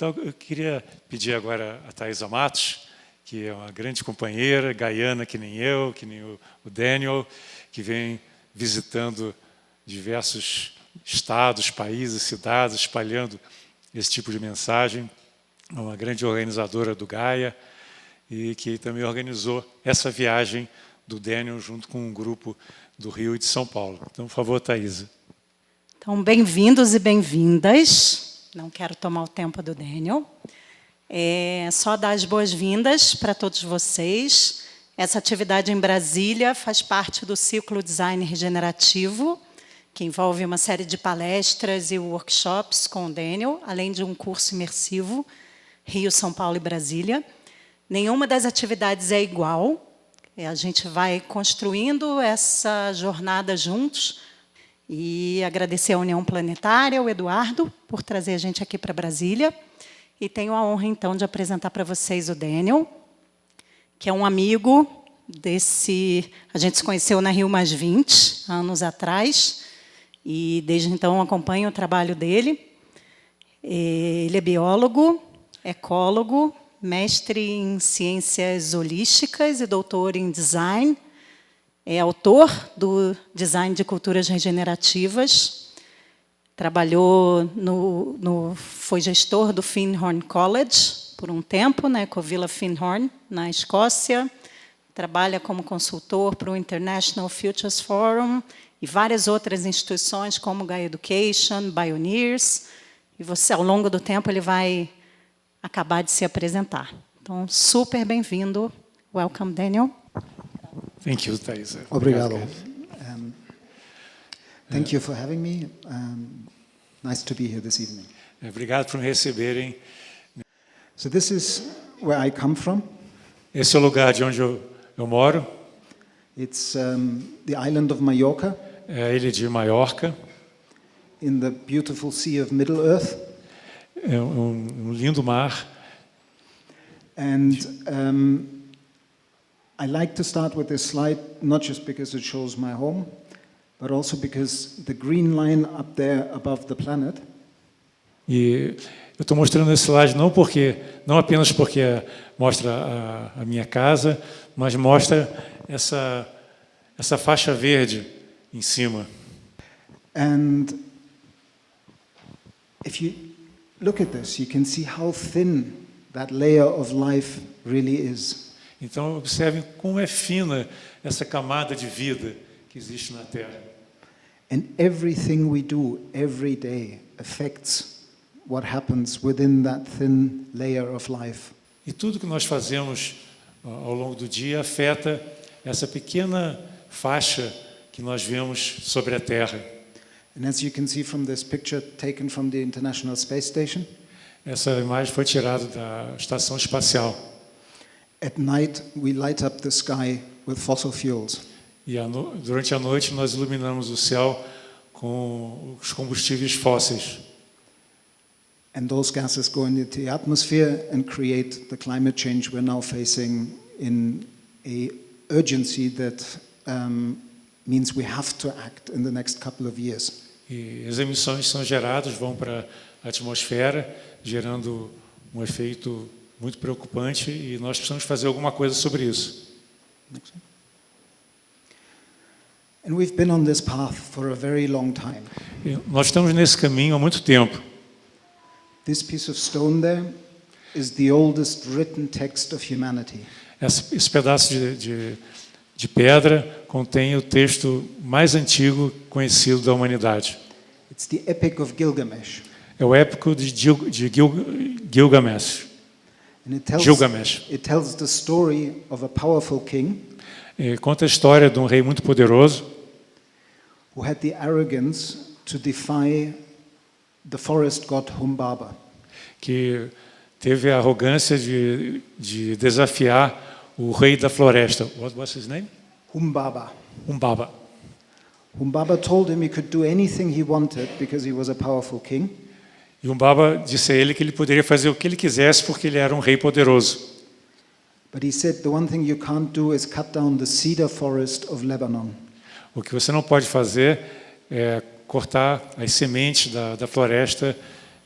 Então, eu queria pedir agora a Thaisa Matos, que é uma grande companheira, gaiana, que nem eu, que nem o Daniel, que vem visitando diversos estados, países, cidades, espalhando esse tipo de mensagem. É uma grande organizadora do Gaia e que também organizou essa viagem do Daniel junto com um grupo do Rio e de São Paulo. Então, por favor, Thaisa. Então, bem-vindos e bem-vindas. Não quero tomar o tempo do Daniel. Só dar as boas-vindas para todos vocês. Essa atividade em Brasília faz parte do ciclo Design Regenerativo, que envolve uma série de palestras e workshops com o Daniel, além de um curso imersivo, Rio, São Paulo e Brasília. Nenhuma das atividades é igual. A gente vai construindo essa jornada juntos. E agradecer à União Planetária, o Eduardo, por trazer a gente aqui para Brasília. E tenho a honra, então, de apresentar para vocês o Daniel, que é um amigo desse... A gente se conheceu na Rio Mais 20, anos atrás, e desde então acompanho o trabalho dele. Ele é biólogo, ecólogo, mestre em ciências holísticas e doutor em design. É autor do Design de Culturas Regenerativas. Trabalhou foi gestor do Findhorn College por um tempo, na Ecovilla Findhorn, na Escócia. Trabalha como consultor para o International Futures Forum e várias outras instituições, como Gaia Education, Bioneers. E você, ao longo do tempo, ele vai acabar de se apresentar. Então, super bem-vindo. Welcome, Daniel. Thank you, Thaisa. Obrigado. Thank you for having me. Nice to be here this evening. Obrigado por me receberem. So this is where I come from. Esse é o lugar de onde eu moro. It's the island of Mallorca. É a ilha de Maiorca. In the beautiful Sea of Middle Earth. É um lindo mar. And I like to start with this slide, not just because it shows my home, but also because the green line up there above the planet. E eu estou mostrando esse slide não apenas porque mostra a minha casa, mas mostra essa faixa verde em cima. And if you look at this, you can see how thin that layer of life really is. Então, observem como é fina essa camada de vida que existe na Terra. And everything we do every day affects what happens within that thin layer of life. E tudo que nós fazemos ao longo do dia afeta essa pequena faixa que nós vemos sobre a Terra. And as you can see from this picture taken from the International Space Station, essa imagem foi tirada da Estação Espacial. at night we light up the sky with fossil fuels. E durante a noite nós iluminamos o céu com os combustíveis fósseis. And those gases go into the atmosphere and create the climate change we're now facing in a urgency that means we have to act in the next couple of years. E as emissões são geradas, vão para a atmosfera, gerando um efeito muito preocupante e nós precisamos fazer alguma coisa sobre isso. And we've been on this path for a very long time. E nós estamos nesse caminho há muito tempo. This piece of stone there is the oldest written text of humanity. Esse pedaço de pedra contém o texto mais antigo conhecido da humanidade. It's the Epic of Gilgamesh. É o épico de Gilgamesh. And it tells the story of a powerful king conta a história de um rei muito poderoso who had the arrogance to defy the forest god Humbaba. Que teve a arrogância de desafiar o rei da floresta. What's his name? Humbaba. Humbaba. Humbaba told him he could do anything he wanted because he was a powerful king. E Humbaba disse a ele que ele poderia fazer o que ele quisesse porque ele era um rei poderoso. But he said the one thing you can't do is cut down the cedar forest of Lebanon. O que você não pode fazer é cortar as sementes da floresta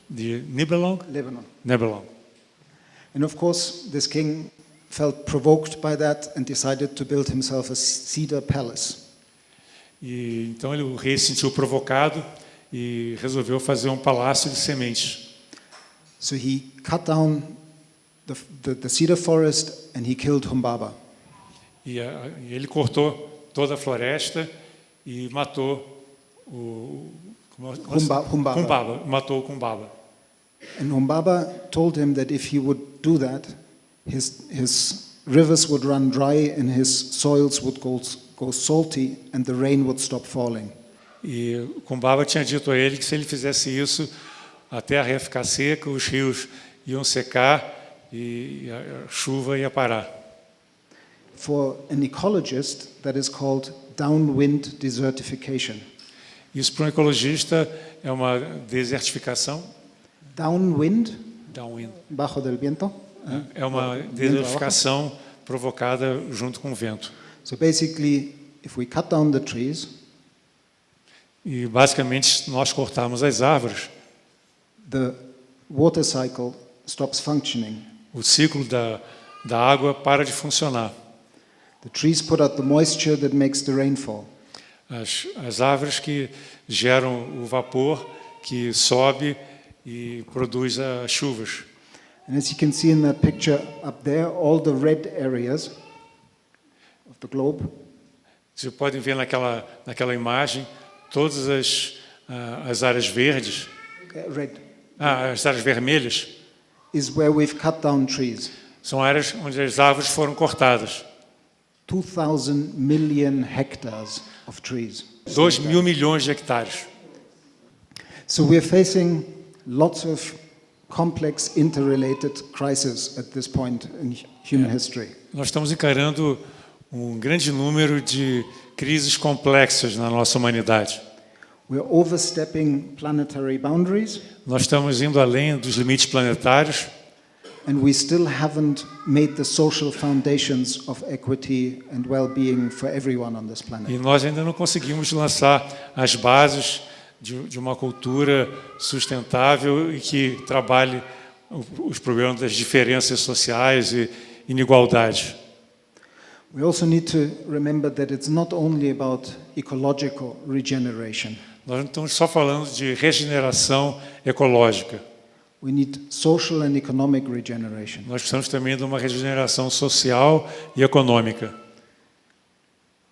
de Nibelung. Lebanon. Nebelong. And of course, this king felt provoked by that and decided to build himself a cedar palace. E então o rei se sentiu provocado e resolveu fazer um palácio de sementes. So he cut down the cedar forest and he killed Humbaba. E ele cortou toda a floresta e matou Humbaba. Matou o Humbaba. And Humbaba told him that if he would do that, his rivers would run dry and his soils would go salty and the rain would stop falling. E Humbaba tinha dito a ele que se ele fizesse isso, a terra ia ficar seca, os rios iam secar e a chuva ia parar. For an ecologist, that is called downwind desertification. Isso para um ecologista é uma desertificação. Downwind, Downwind. bajo del viento. É uma desertificação provocada junto com o vento. So basically, if we cut down the trees, E basicamente, se nós cortarmos as árvores, the water cycle stops functioning. o ciclo da água para de funcionar. The trees put out the moisture that makes the rainfall. As árvores que geram o vapor que sobe e produz as chuvas. And as you can see in that picture up there, all the red areas of the globe Vocês podem ver naquela imagem todas as áreas verdes, red as áreas vermelhas, is where we've cut down trees. são áreas onde as árvores foram cortadas. 2,000 million hectares of trees. 2.000 milhões de hectares. So we're facing lots of complex interrelated crises at this point in human history. Nós estamos encarando um grande número de crises complexas na nossa humanidade. We're overstepping planetary boundaries, Nós estamos indo além dos limites planetários and we still haven't made the social foundations of equity and well-being for everyone on this planet. e nós ainda não conseguimos lançar as bases de uma cultura sustentável e que trabalhe os problemas das diferenças sociais e inigualdade. We also need to remember that it's not only about ecological regeneration. Nós não estamos só falando de regeneração ecológica. We need social and economic regeneration. Nós precisamos também de uma regeneração social e econômica.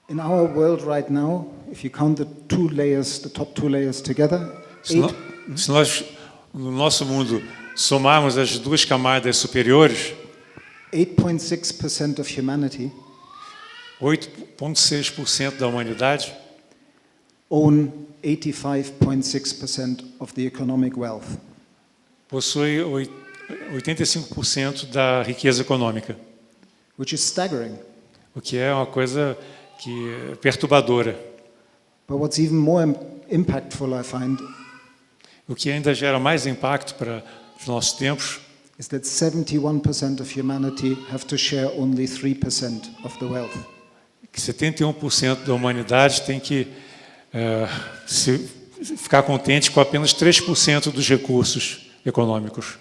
In our world right now, if you count the top two layers together, Se nós, no nosso mundo, somarmos as duas camadas superiores, 8.6% of humanity 8,6% da humanidade own 85.6% of the economic wealth. possui 85% da riqueza econômica, Which is staggering. o que é uma coisa que é perturbadora. But what's even more impactful, I find, O que ainda gera mais impacto para os nossos tempos is that 71% of humanity have to share only 3% of the wealth. é que 71% da humanidade tem que ficar contente com apenas 3% dos recursos econômicos.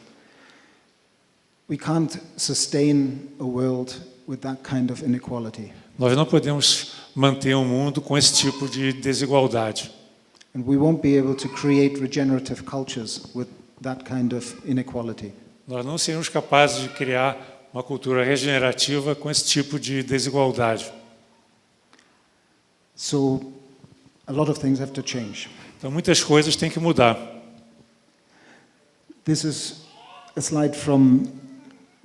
We can't sustain a world with that kind of inequality. Nós não podemos manter um mundo com esse tipo de desigualdade. And we won't be able to create regenerative cultures with that kind of inequality. Nós não seremos capazes de criar uma cultura regenerativa com esse tipo de desigualdade. So a lot of things have to change. Então, muitas coisas têm que mudar. This is a slide from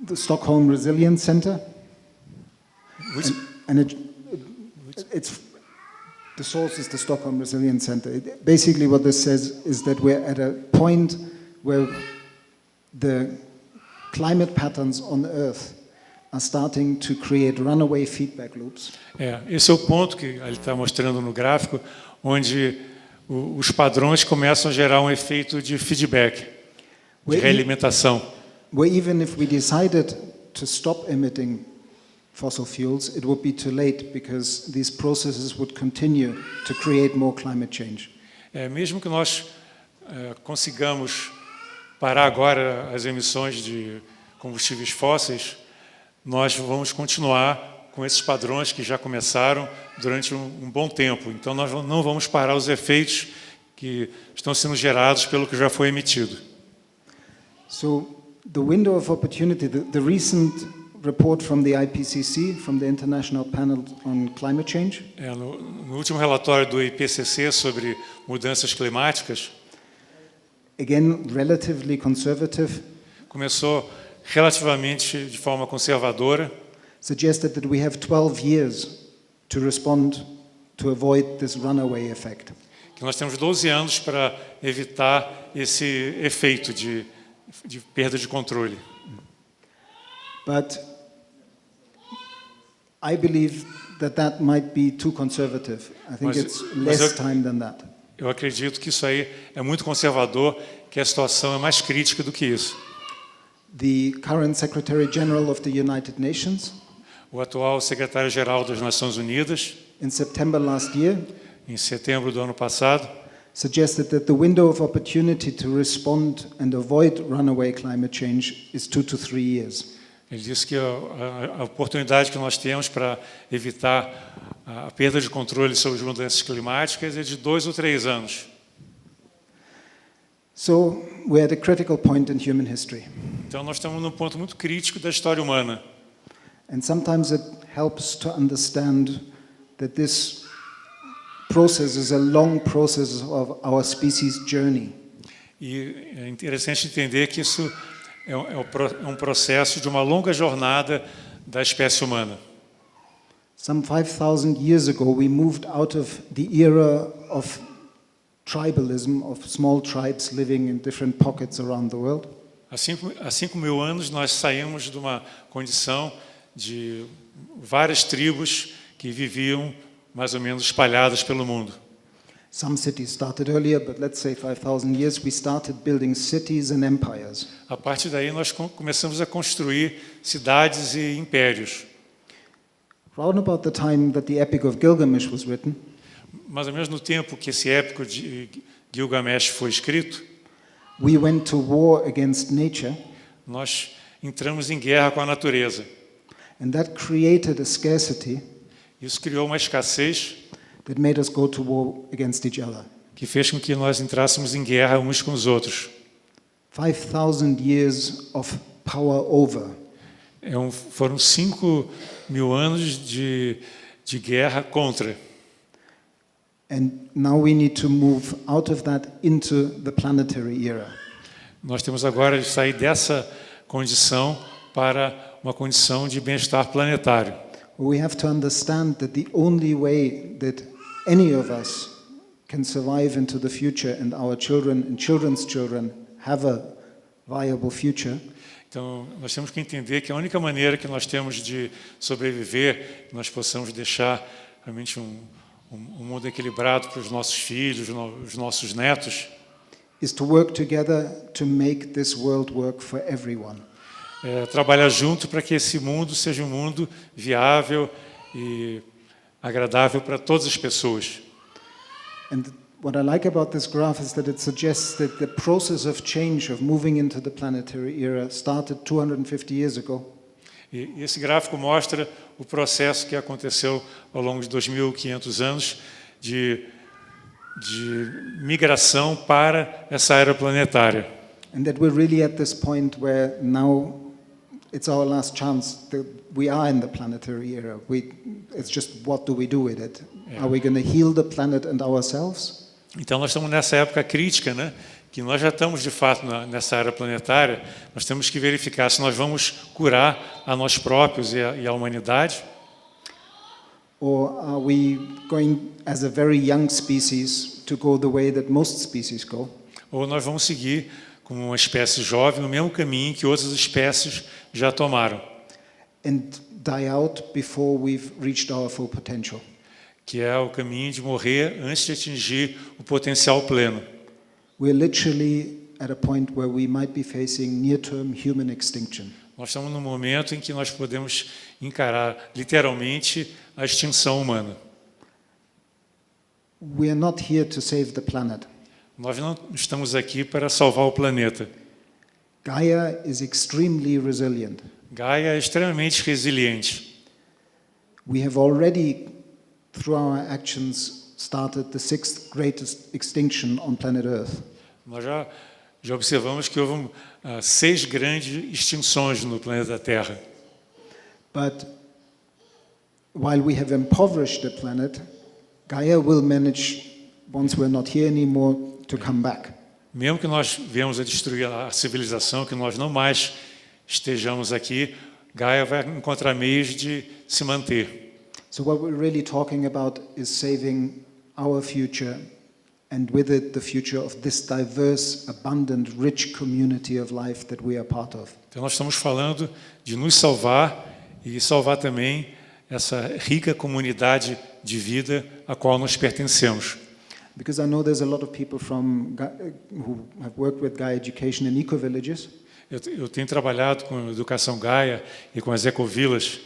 the Stockholm Resilience Center. It's the source is the Stockholm Resilience Center. Basically what this says is that we're at a point where the climate patterns on Earth are starting to create runaway feedback loops. Esse é o ponto que ele está mostrando no gráfico, onde os padrões começam a gerar um efeito de feedback, de realimentação. Where even if we decided to stop emitting fossil fuels, it would be too late because these processes would continue to create more climate change. Mesmo que nós consigamos parar agora as emissões de combustíveis fósseis, nós vamos continuar com esses padrões que já começaram durante um bom tempo. Então, nós não vamos parar os efeitos que estão sendo gerados pelo que já foi emitido. So the window of opportunity, the recent report from the IPCC, from the International Panel on Climate Change, No último relatório do IPCC sobre mudanças climáticas, again relatively conservative, começou relativamente de forma conservadora, suggested that we have 12 years to respond to avoid this runaway effect. que nós temos 12 anos para evitar esse efeito de perda de controle. But I believe that might be too conservative. I think it's less time than that. Eu acredito que isso aí é muito conservador, que a situação é mais crítica do que isso. The current Secretary General of the United Nations, O atual secretário-geral das Nações Unidas, in September last year, em setembro do ano passado, suggested that the window of opportunity to respond and avoid runaway climate change is 2 to 3 years. ele disse que a oportunidade que nós temos para evitar a perda de controle sobre as mudanças climáticas é de 2 ou 3 anos. So we're at a critical point in human history. Então, nós estamos num ponto muito crítico da história humana. And sometimes it helps to understand that this process is a long process of our species' journey. E é interessante entender que isso é um processo de uma longa jornada da espécie humana. Some 5,000 years ago, we moved out of the era of tribalism, of small tribes living in different pockets around the world. Há 5.000 anos, nós saímos de uma condição de várias tribos que viviam mais ou menos espalhadas pelo mundo. Some cities started earlier, but let's say 5,000 years, we started building cities and empires. A partir daí, nós começamos a construir cidades e impérios. Round about the time that the Epic of Gilgamesh was written, Mais ou menos no tempo que esse épico de Gilgamesh foi escrito, we went to war against nature, nós entramos em guerra com a natureza. and that created a scarcity Isso criou uma escassez that made us go to war against each other. que fez com que nós entrássemos em guerra uns com os outros. 5,000 years of power over. Foram 5.000 anos de guerra contra. And now we need to move out of that into the planetary era. Nós temos agora de sair dessa condição para uma condição de bem-estar planetário. We have to understand that the only way that any of us can survive into the future and our children and children's children have a viable future Então, nós temos que entender que a única maneira que nós temos de sobreviver, que nós possamos deixar realmente um mundo equilibrado para os nossos filhos, os nossos netos, is to work together to make this world work for everyone. Trabalhar junto para que esse mundo seja um mundo viável e agradável para todas as pessoas. And what I like about this graph is that it suggests that the process of change, of moving into the planetary era, started 250 years ago. E esse gráfico mostra o processo que aconteceu ao longo de 2.500 anos de migração para essa era planetária. And that we're really at this point where now it's our last chance that we are in the planetary era. It's just what do we do with it? Are we going to heal the planet and ourselves? Então nós estamos nessa época crítica, né? Que nós já estamos de fato nessa era planetária. Nós temos que verificar se nós vamos curar a nós próprios e a humanidade. Or are we going as a very young species to go the way that most species go? Ou nós vamos seguir como uma espécie jovem no mesmo caminho que outras espécies já tomaram. And die out before we've reached our full potential. Que é o caminho de morrer antes de atingir o potencial pleno. We're literally at a point where we might be facing near-term human extinction. Nós estamos num momento em que nós podemos encarar literalmente a extinção humana. We are not here to save the planet. Nós não estamos aqui para salvar o planeta. Gaia is extremely resilient. Gaia é extremamente resiliente. We have already, through our actions, started the 6th greatest extinction on planet Earth. Nós já observamos que houve 6 grandes extinções no planeta Terra. But while we have impoverished the planet, Gaia will manage, once we're not here anymore, to come back. Mesmo que nós venhamos a destruir a civilização, que nós não mais estejamos aqui, Gaia vai encontrar meios de se manter. So what we're really talking about is saving our future, and with it the future of this diverse, abundant, rich community of life that we are part of. Então nós estamos falando de nos salvar e salvar também essa rica comunidade de vida a qual nós pertencemos. Because I know there's a lot of people who have worked with Gaia Education in eco-villages. Eu tenho trabalhado com educação Gaia e com as ecovilas.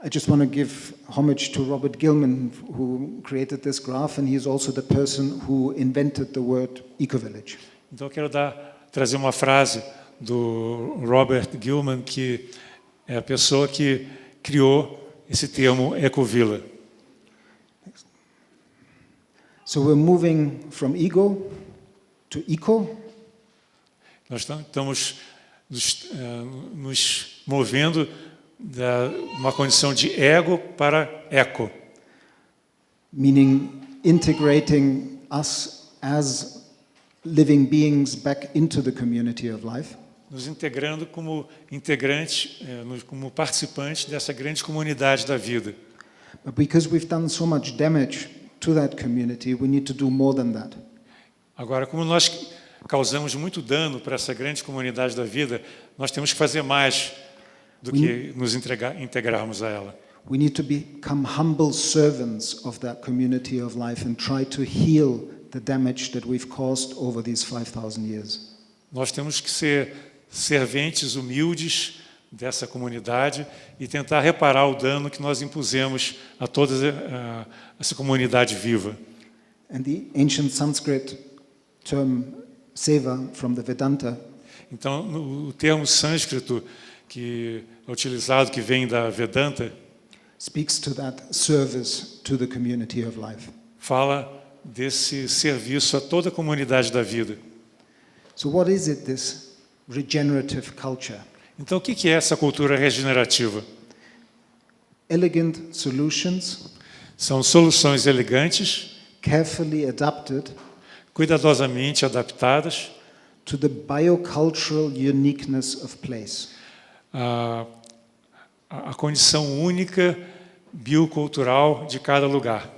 I just want to give homage to Robert Gilman, who created this graph, and he is also the person who invented the word eco-village. Então eu quero trazer uma frase do Robert Gilman, que é a pessoa que criou esse termo ecovila. So we're moving from ego to eco. Nós estamos nos movendo de uma condição de ego para eco. Meaning integrating us as living beings back into the community of life. Nos integrando como integrantes, como participantes dessa grande comunidade da vida. But because we've done so much damage to that community, we need to do more than that. Agora, como nós causamos muito dano para essa grande comunidade da vida, nós temos que fazer mais do que nos integrarmos a ela. We need to become humble servants of that community of life and try to heal the damage that we've caused over these 5,000 years. Nós temos que ser serventes humildes dessa comunidade e tentar reparar o dano que nós impusemos a toda essa comunidade viva. And the ancient Sanskrit term seva from the Vedanta Então, o termo sânscrito que é utilizado, que vem da Vedanta, speaks to that service to the community of life. fala desse serviço a toda a comunidade da vida. So what is it, this regenerative culture? Então, o que é essa cultura regenerativa? Elegant solutions, São soluções elegantes, carefully adapted cuidadosamente adaptadas to the biocultural uniqueness of place. à condição única biocultural de cada lugar.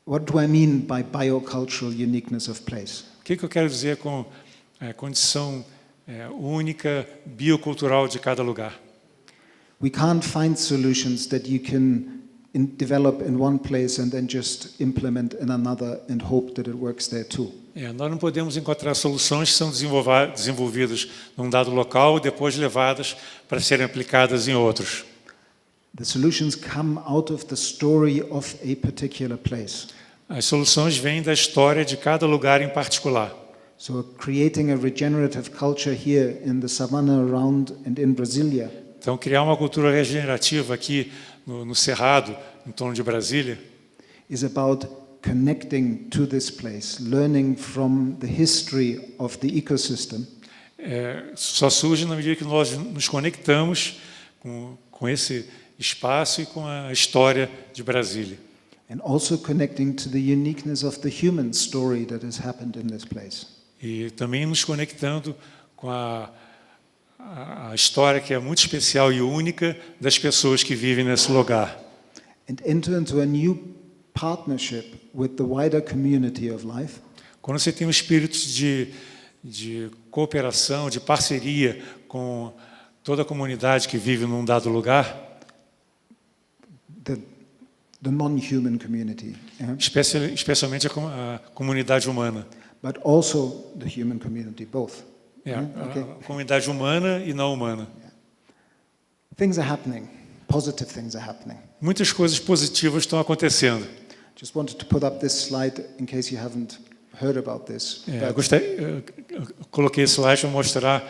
What do I mean by biocultural uniqueness of place? O que eu quero dizer com condição única biocultural de cada lugar? We can't find solutions that you can develop in one place and then just implement in another and hope that it works there too. Nós não podemos encontrar soluções que são desenvolvidas num dado local e depois levadas para serem aplicadas em outros. The solutions come out of the story of a particular place. As soluções vêm da história de cada lugar em particular. So creating a regenerative culture here in the savannah around and in Brasilia Então, criar uma cultura regenerativa aqui no Cerrado, em torno de Brasília, is about connecting to this place, learning from the history of the ecosystem, só surge na medida que nós nos conectamos com esse espaço e com a história de Brasília. and also connecting to the uniqueness of the human story that has happened in this place. E também nos conectando com a história que é muito especial e única das pessoas que vivem nesse lugar. And enter into a new partnership with the wider community of life, Quando você tem um espírito de cooperação, de parceria com toda a comunidade que vive num dado lugar, the non-human community, yeah? especialmente a comunidade humana. But also the human community, both. Okay. A comunidade humana e não humana. Things are happening. Positive things are happening. Muitas coisas positivas estão acontecendo. Just wanted to put up this slide in case you haven't heard about this. Eu coloquei esse slide para mostrar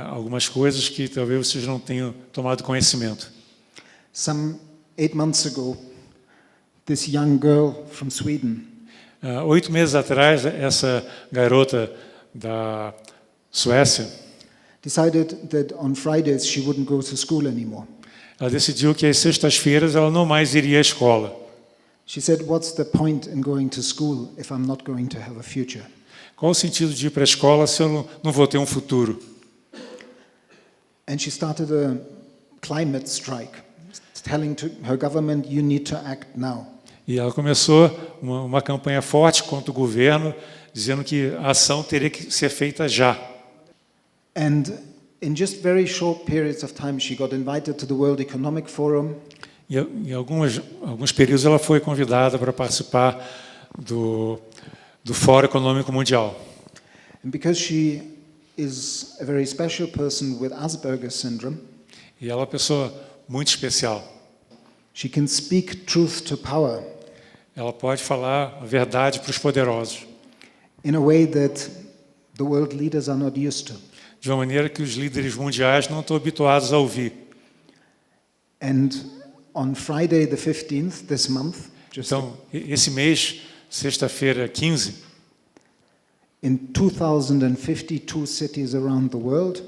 algumas coisas que talvez vocês não tenham tomado conhecimento. Some 8 months ago, this young girl from Sweden 8 meses atrás, essa garota da Suécia, decided that on Fridays she wouldn't go to school anymore. ela decidiu que às sextas-feiras ela não mais iria à escola. She said, "What's the point in going to school if I'm not going to have a future?" Qual o sentido de ir para a escola se eu não vou ter um futuro? And she started a climate strike, telling to her government, "You need to act now." E ela começou uma campanha forte contra o governo, dizendo que a ação teria que ser feita já. And in just very short periods of time, she got invited to the World Economic Forum. E em alguns períodos ela foi convidada para participar do Fórum Econômico Mundial. And because she is a very special person with Asperger's syndrome, E ela é uma pessoa muito especial. she can speak truth to power Ela pode falar a verdade para os poderosos, in a way that the world leaders are not used to. de uma maneira que os líderes mundiais não estão habituados a ouvir. And on Friday the 15th this month, Então, esse mês, sexta-feira 15, in 2,052 cities around the world,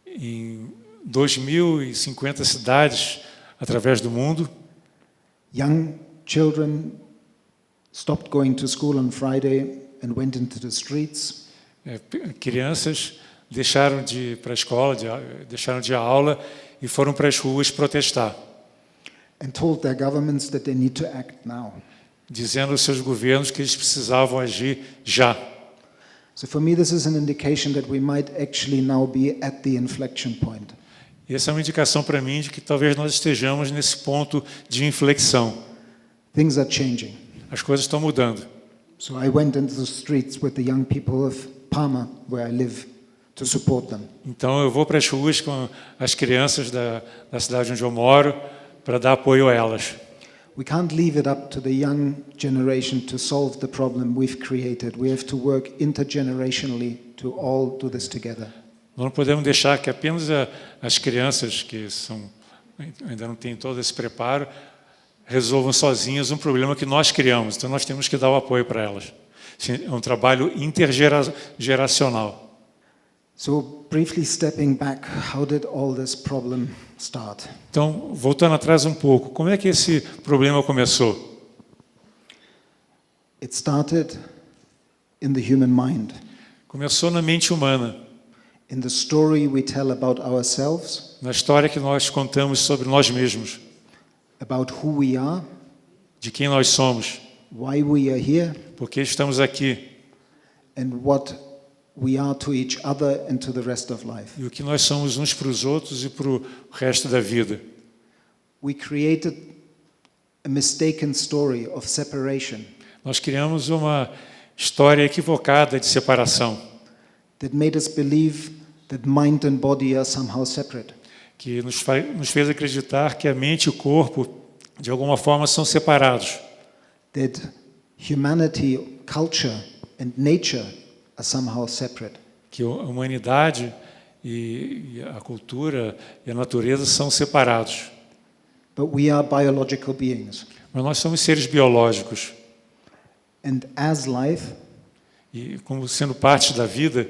em 2.050 cidades através do mundo, young children stopped going to school on Friday and went into the streets. Crianças deixaram de ir para a escola, deixaram de ir à aula e foram para as ruas protestar, And told their governments that they need to act now. dizendo aos seus governos que eles precisavam agir já. So for me, this is an indication that we might actually now be at the inflection point. E essa é uma indicação para mim de que talvez nós estejamos nesse ponto de inflexão. Things are changing. As coisas estão mudando. So I went into the streets with the young people of Parma, where I live, to support them. Então eu vou para as ruas com as crianças da cidade onde eu moro para dar apoio a elas. We can't leave it up to the young generation to solve the problem we've created. We have to work intergenerationally to all do this together. Nós não podemos deixar que apenas as crianças que ainda não têm todo esse preparo resolvam sozinhas um problema que nós criamos. Então nós temos que dar o apoio para elas. É um trabalho intergeracional. So briefly stepping back, how did all this problem start? Então, voltando atrás um pouco, como é que esse problema começou? It started in the human mind, Começou na mente humana, in the story we tell about ourselves, na história que nós contamos sobre nós mesmos, about who we are, de quem nós somos, why we are here, por que estamos aqui and what we are to each other and to the rest of life. e o que nós somos uns para os outros e para o resto da vida. We created a mistaken story of separation Nós criamos uma história equivocada de separação, that made us believe that mind and body are somehow separate. que nos fez acreditar que a mente e o corpo, de alguma forma, são separados, That humanity, culture, and nature are somehow separate. que a humanidade e a cultura e a natureza são separados. But we are biological beings. Mas nós somos seres biológicos And as life, e, como sendo parte da vida,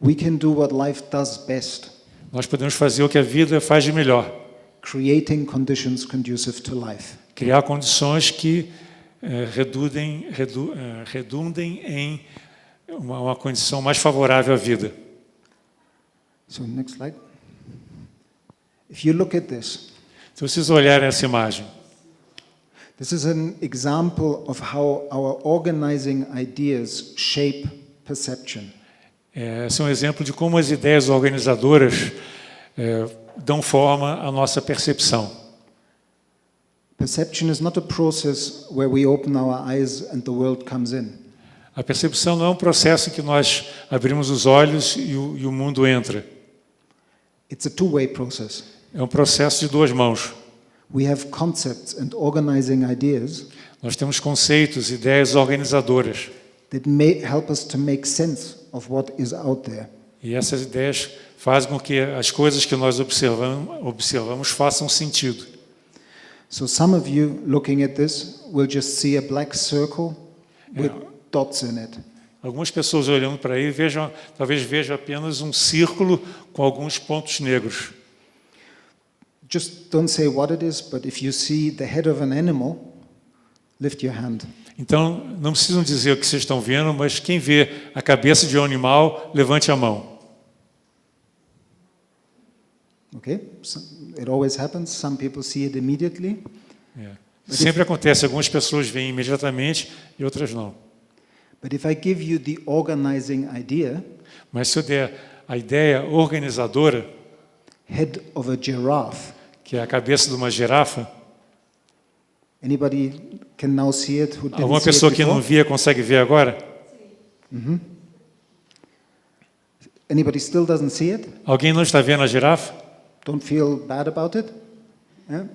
we can do what life does best, nós podemos fazer o que a vida faz de melhor, creating conditions conducive to life. criar condições que redundem em uma condição mais favorável à vida. So next slide. If you look at this, Se vocês olharem essa imagem, this is an example of how our organizing ideas shape perception. esse é um exemplo de como as ideias organizadoras dão forma à nossa percepção. Perception is not a process where we open our eyes and the world comes in. A percepção não é um processo em que nós abrimos os olhos e o mundo entra. It's a two-way process. É um processo de duas mãos. We have concepts and organizing ideas Nós temos conceitos, ideias organizadoras. that may help us to make sense of what is out there. E essas ideias fazem com que as coisas que nós observamos façam sentido. So some of you looking at this will just see a black circle with dots in it. Algumas pessoas olhando para aí talvez vejam apenas um círculo com alguns pontos negros. Just don't say what it is, but if you see the head of an animal, lift your hand. Então, não precisam dizer o que vocês estão vendo, mas quem vê a cabeça de um animal, levante a mão. Okay? So it always happens. Some people see it immediately. Sempre acontece, algumas pessoas veem imediatamente e outras não. But if I give you the organizing idea, Mas se eu der a ideia organizadora, head of a giraffe, que é a cabeça de uma girafa, anybody can now see it who didn't alguma see it pessoa que não before? via consegue ver agora? Anybody still doesn't see it? Alguém não está vendo a girafa? Don't feel bad about it? Yeah?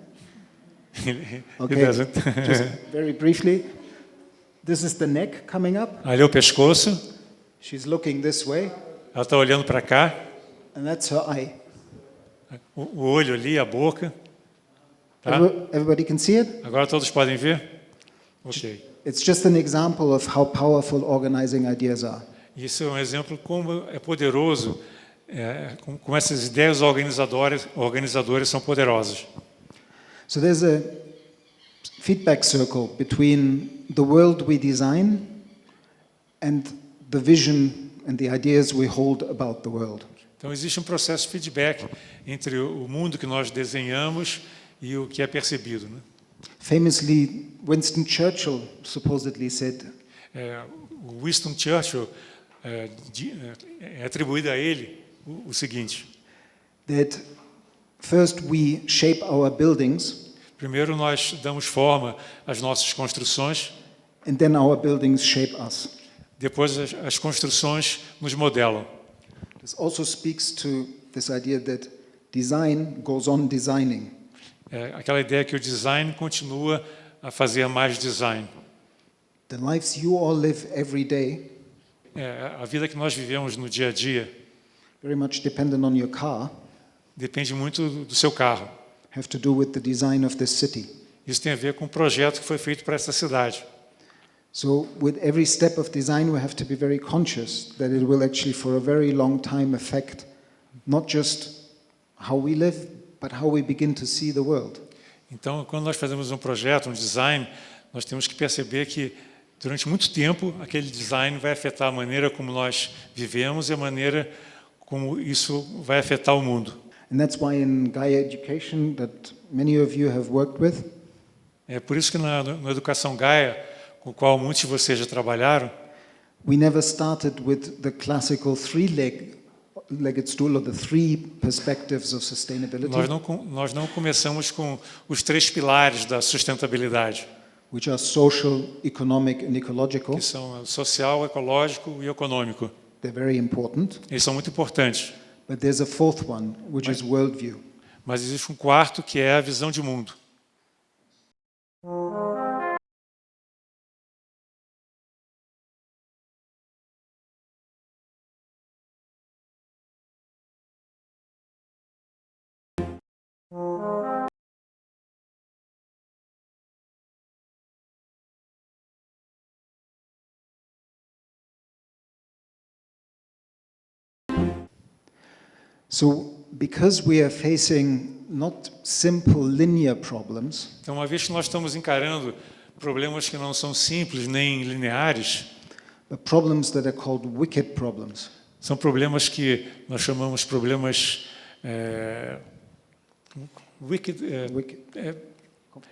It Okay. doesn't. Just very briefly, this is the neck coming up. Ali é o pescoço, She's looking this way, ela está olhando para cá, and that's her eye. o olho ali, a boca. Tá? Everybody can see it? Agora todos podem ver? Ok. It's just an example of how powerful organizing ideas are. Isso é um exemplo como é poderoso, como essas ideias organizadoras são poderosas. So there's a feedback circle between the world we design and the vision and the ideas we hold about the world. Então existe um processo de feedback entre o mundo que nós desenhamos e o que é percebido, né? Famously, Winston Churchill supposedly said, O Winston Churchill é atribuído a ele o seguinte: that first we shape our buildings primeiro nós damos forma às nossas construções, and then our buildings shape us. depois as construções nos modelam. This also speaks to this idea that design goes on designing. Aquela ideia que o design continua a fazer mais design. The lives you all live every day, A vida que nós vivemos no dia a dia very much dependent on your car, depende muito do seu carro. have to do with the design of this city. Isso tem a ver com o projeto que foi feito para essa cidade. So with every step of design, we have to be very conscious that it will actually, for a very long time, affect not just how we live, but how we begin to see the world. Então, quando nós fazemos um projeto, um design, nós temos que perceber que durante muito tempo aquele design vai afetar a maneira como nós vivemos e a maneira como isso vai afetar o mundo. And that's why in Gaia Education, that many of you have worked with, É por isso que na Educação Gaia, com a qual muitos de vocês já trabalharam, we never started with the classical three-legged stool or the three perspectives of sustainability, nós não começamos com os 3 pilares da sustentabilidade, which are social, economic, and ecological. que são social, ecológico e econômico. They're very important. Eles são muito importantes, But there's a fourth one, which is worldview. mas existe um quarto que é a visão de mundo. So, because we are facing not simple linear problems, Então, uma vez que nós estamos encarando problemas que não são simples nem lineares, but problems that are called wicked problems, são problemas que nós chamamos problemas wicked, wicked,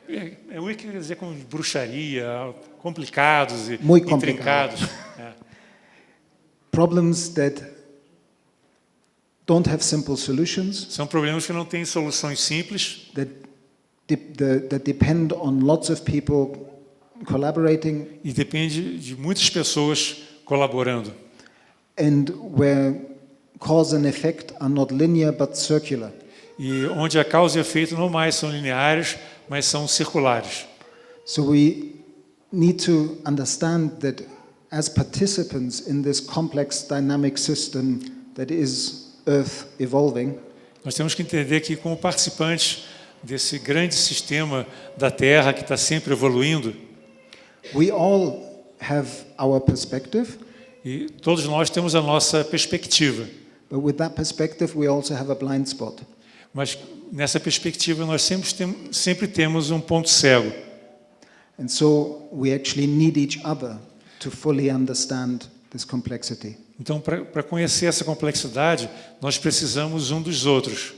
wicked quer dizer como bruxaria, complicados e Muito complicado. intrincados. problems that don't have simple solutions, São problemas que não têm soluções simples, that depend on lots of people collaborating, e depende de muitas pessoas colaborando. and where cause and effect are not linear but circular. E onde a causa e efeito não mais são lineares, mas são circulares. So we need to understand that as participants in this complex dynamic system that is Earth evolving, nós temos que entender que, como participantes desse grande sistema da Terra que está sempre evoluindo, we all have our perspective, e todos nós temos a nossa perspectiva. but with that perspective we also have a blind spot. Mas nessa perspectiva nós sempre temos um ponto cego. And so we actually need each other to fully understand this complexity. Então, para conhecer essa complexidade, nós precisamos um dos outros.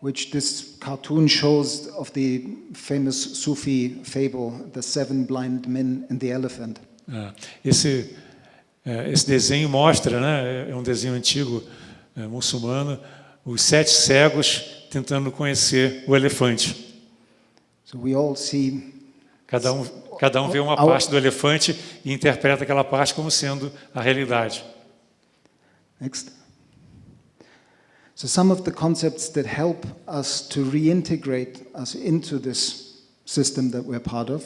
Which this cartoon shows of the famous Sufi fable, The Seven Blind Men and the Elephant. Esse desenho mostra, né, é um desenho antigo muçulmano, os 7 cegos tentando conhecer o elefante. So we all see Cada um vê uma parte do elefante e interpreta aquela parte como sendo a realidade. Next. So some of the concepts that help us to reintegrate us into this system that we're part of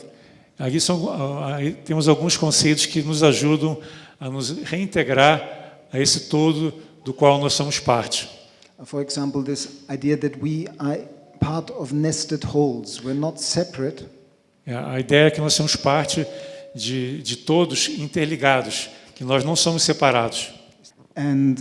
Aí temos alguns conceitos que nos ajudam a nos reintegrar a esse todo do qual nós somos parte. For example, this idea that we are part of nested wholes. We're not separate, A ideia é que nós somos parte de todos interligados, que nós não somos separados. and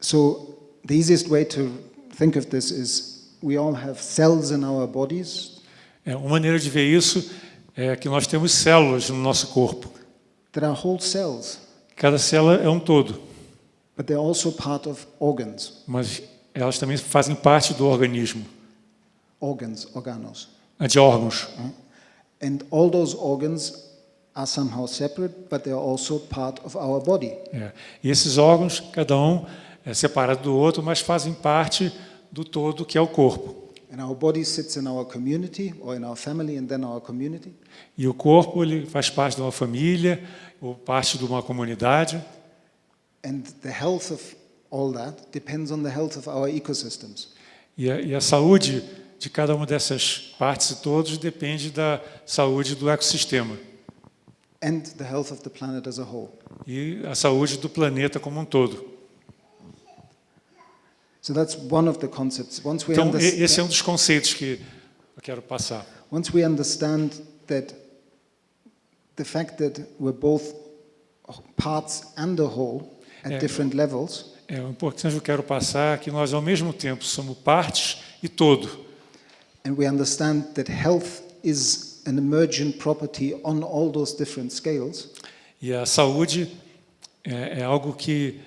so the easiest way to think of this is we all have cells in our bodies Uma maneira de ver isso é que nós temos células no nosso corpo. that are whole cells, Cada célula é um todo, but they're also part of organs, mas elas também fazem parte do organismo, organos. de órgãos. And all those organs are somehow separate, but they're also part of our body. E esses órgãos, cada um é separado do outro, mas fazem parte do todo que é o corpo. And our body sits in our community or in our family and then our community. E o corpo ele faz parte de uma família ou parte de uma comunidade. And the health of all that depends on the health of our ecosystems. E a saúde de cada uma dessas partes e todos depende da saúde do ecossistema And the health of the planet as a whole. e a saúde do planeta como um todo. So that's one of the concepts. Então, esse é um dos conceitos que eu quero passar. Once we understand that the fact that we're both parts and a whole at different levels, O importante que eu quero passar é que nós, ao mesmo tempo, somos partes e todo. and we understand that health is an emergent property on all those different scales, E a saúde é algo que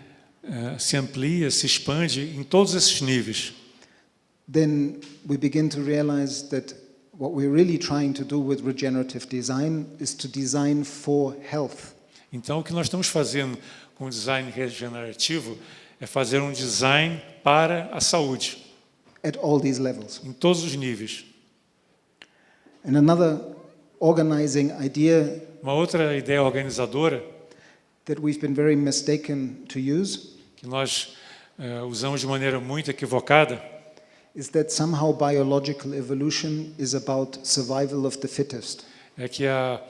se amplia, se expande em todos esses níveis. then we begin to realize that what we're really trying to do with regenerative design is to design for health. Então, o que nós estamos fazendo com o design regenerativo é fazer um design para a saúde, At all these levels. em todos os níveis. And another organizing idea Uma outra ideia organizadora that we've been very mistaken to use que nós usamos de maneira muito equivocada is that somehow biological evolution is about survival of the fittest. é que a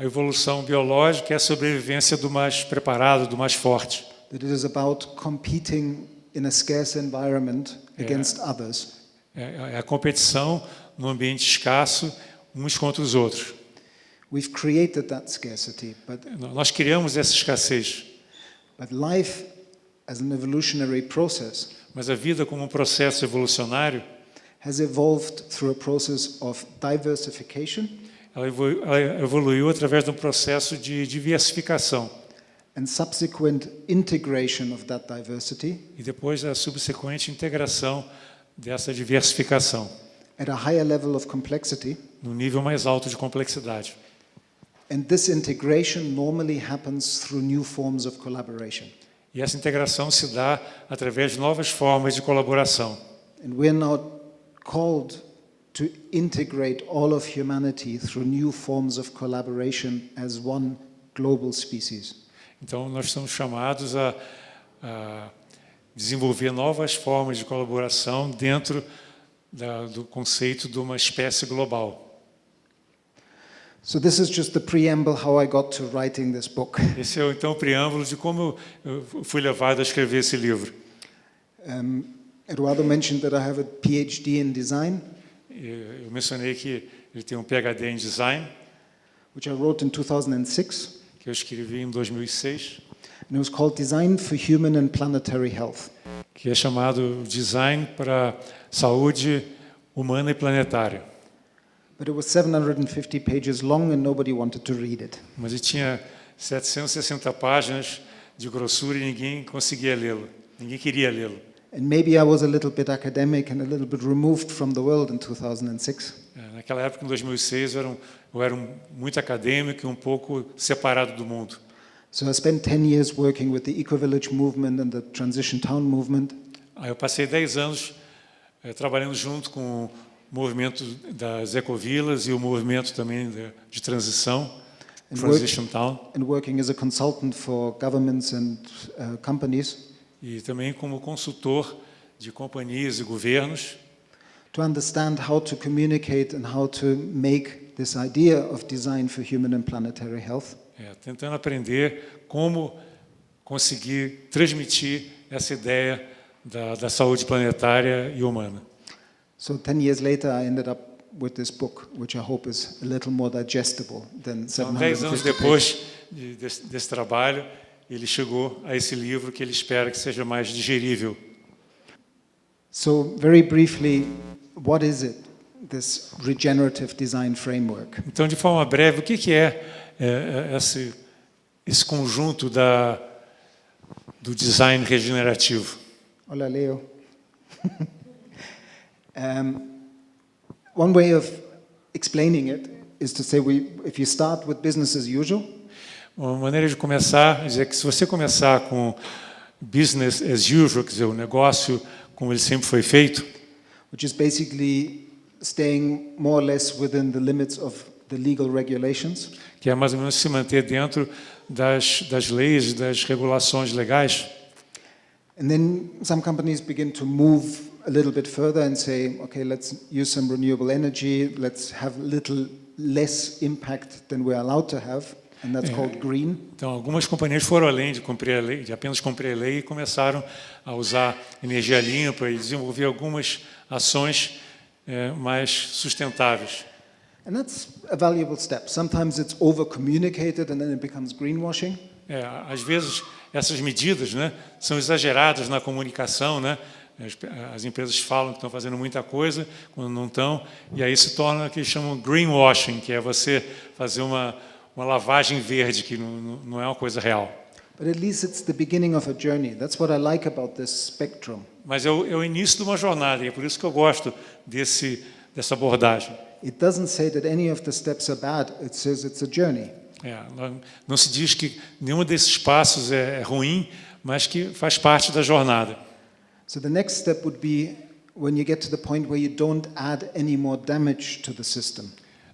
evolução biológica é a sobrevivência do mais preparado, do mais forte. That it is about competing in a scarce environment against others. É a competição no ambiente escasso, uns contra os outros. We've created that scarcity, Nós criamos essa escassez, but life as an evolutionary process mas a vida como um processo evolucionário, has evolved through a process of diversification ela evoluiu através de um processo de diversificação and subsequent integration of that diversity e depois a subsequente integração dessa diversificação at a higher level of complexity. no nível mais alto de complexidade. And this integration normally happens through new forms of collaboration. E essa integração se dá através de novas formas de colaboração. And we're now called to integrate all of humanity through new forms of collaboration as one global species. Então, nós estamos chamados a desenvolver novas formas de colaboração dentro do conceito de uma espécie global. So this is just the preamble how I got to writing this book. Esse é então o preâmbulo de como eu fui levado a escrever esse livro. Eduardo mentioned that I have a PhD in design, Eu mencionei que ele tem um PhD em design, which I wrote in 2006, que eu escrevi em 2006, and it was called Design for Human and Planetary Health. que é chamado Design para Saúde Humana e Planetária. But it was 750 pages long and nobody wanted to read it. Mas ele tinha 760 páginas de grossura e ninguém conseguia lê-lo, ninguém queria lê-lo. And maybe I was a little bit academic and a little bit removed from the world in 2006. Naquela época, em 2006, eu era muito acadêmico e um pouco separado do mundo. So I spent 10 years working with the Eco-Village movement and the Transition Town movement. Aí eu passei 10 anos trabalhando junto com o movimento das ecovilas e o movimento também de transição, Transition Town, and working as a consultant for governments and companies e também como consultor de companhias e governos, to understand how to communicate and how to make this idea of design for human and planetary health. Tentando aprender como conseguir transmitir essa ideia da saúde planetária e humana. So 10 years later, I ended up with this book, which I hope is a little more digestible than Então, 10 anos 750 pages. depois desse trabalho, ele chegou a esse livro que ele espera que seja mais digerível. So very briefly, what is it, this regenerative design framework? Então, de forma breve, o que é esse conjunto do design regenerativo? Hola, Leo. One way of explaining it is to say if you start with business as usual, Uma maneira de começar é dizer que se você começar com business as usual, quer dizer, o negócio como ele sempre foi feito, which is basically staying more or less within the limits of the legal regulations, que é mais ou menos se manter dentro das leis, das regulações legais. and then some companies begin to move a little bit further and say, okay, let's use some renewable energy, let's have a little less impact than we're allowed to have, and that's called green. Então, algumas companhias foram além de cumprir a lei, de apenas cumprir a lei, e começaram a usar energia limpa e desenvolver algumas ações mais sustentáveis. And that's a valuable step. Sometimes it's over-communicated and then it becomes greenwashing. Às vezes, essas medidas, né, são exageradas na comunicação, né? As empresas falam que estão fazendo muita coisa quando não estão, e aí se torna o que eles chamam greenwashing, que é você fazer uma lavagem verde, que não é uma coisa real. But at least it's the beginning of a journey. That's what I like about this spectrum. Mas é o início de uma jornada, e é por isso que eu gosto dessa abordagem. It doesn't say that any of the steps are bad. It says it's a journey. Não se diz que nenhum desses passos é ruim, mas que faz parte da jornada. So the next step would be when you get to the point where you don't add any more damage to the system.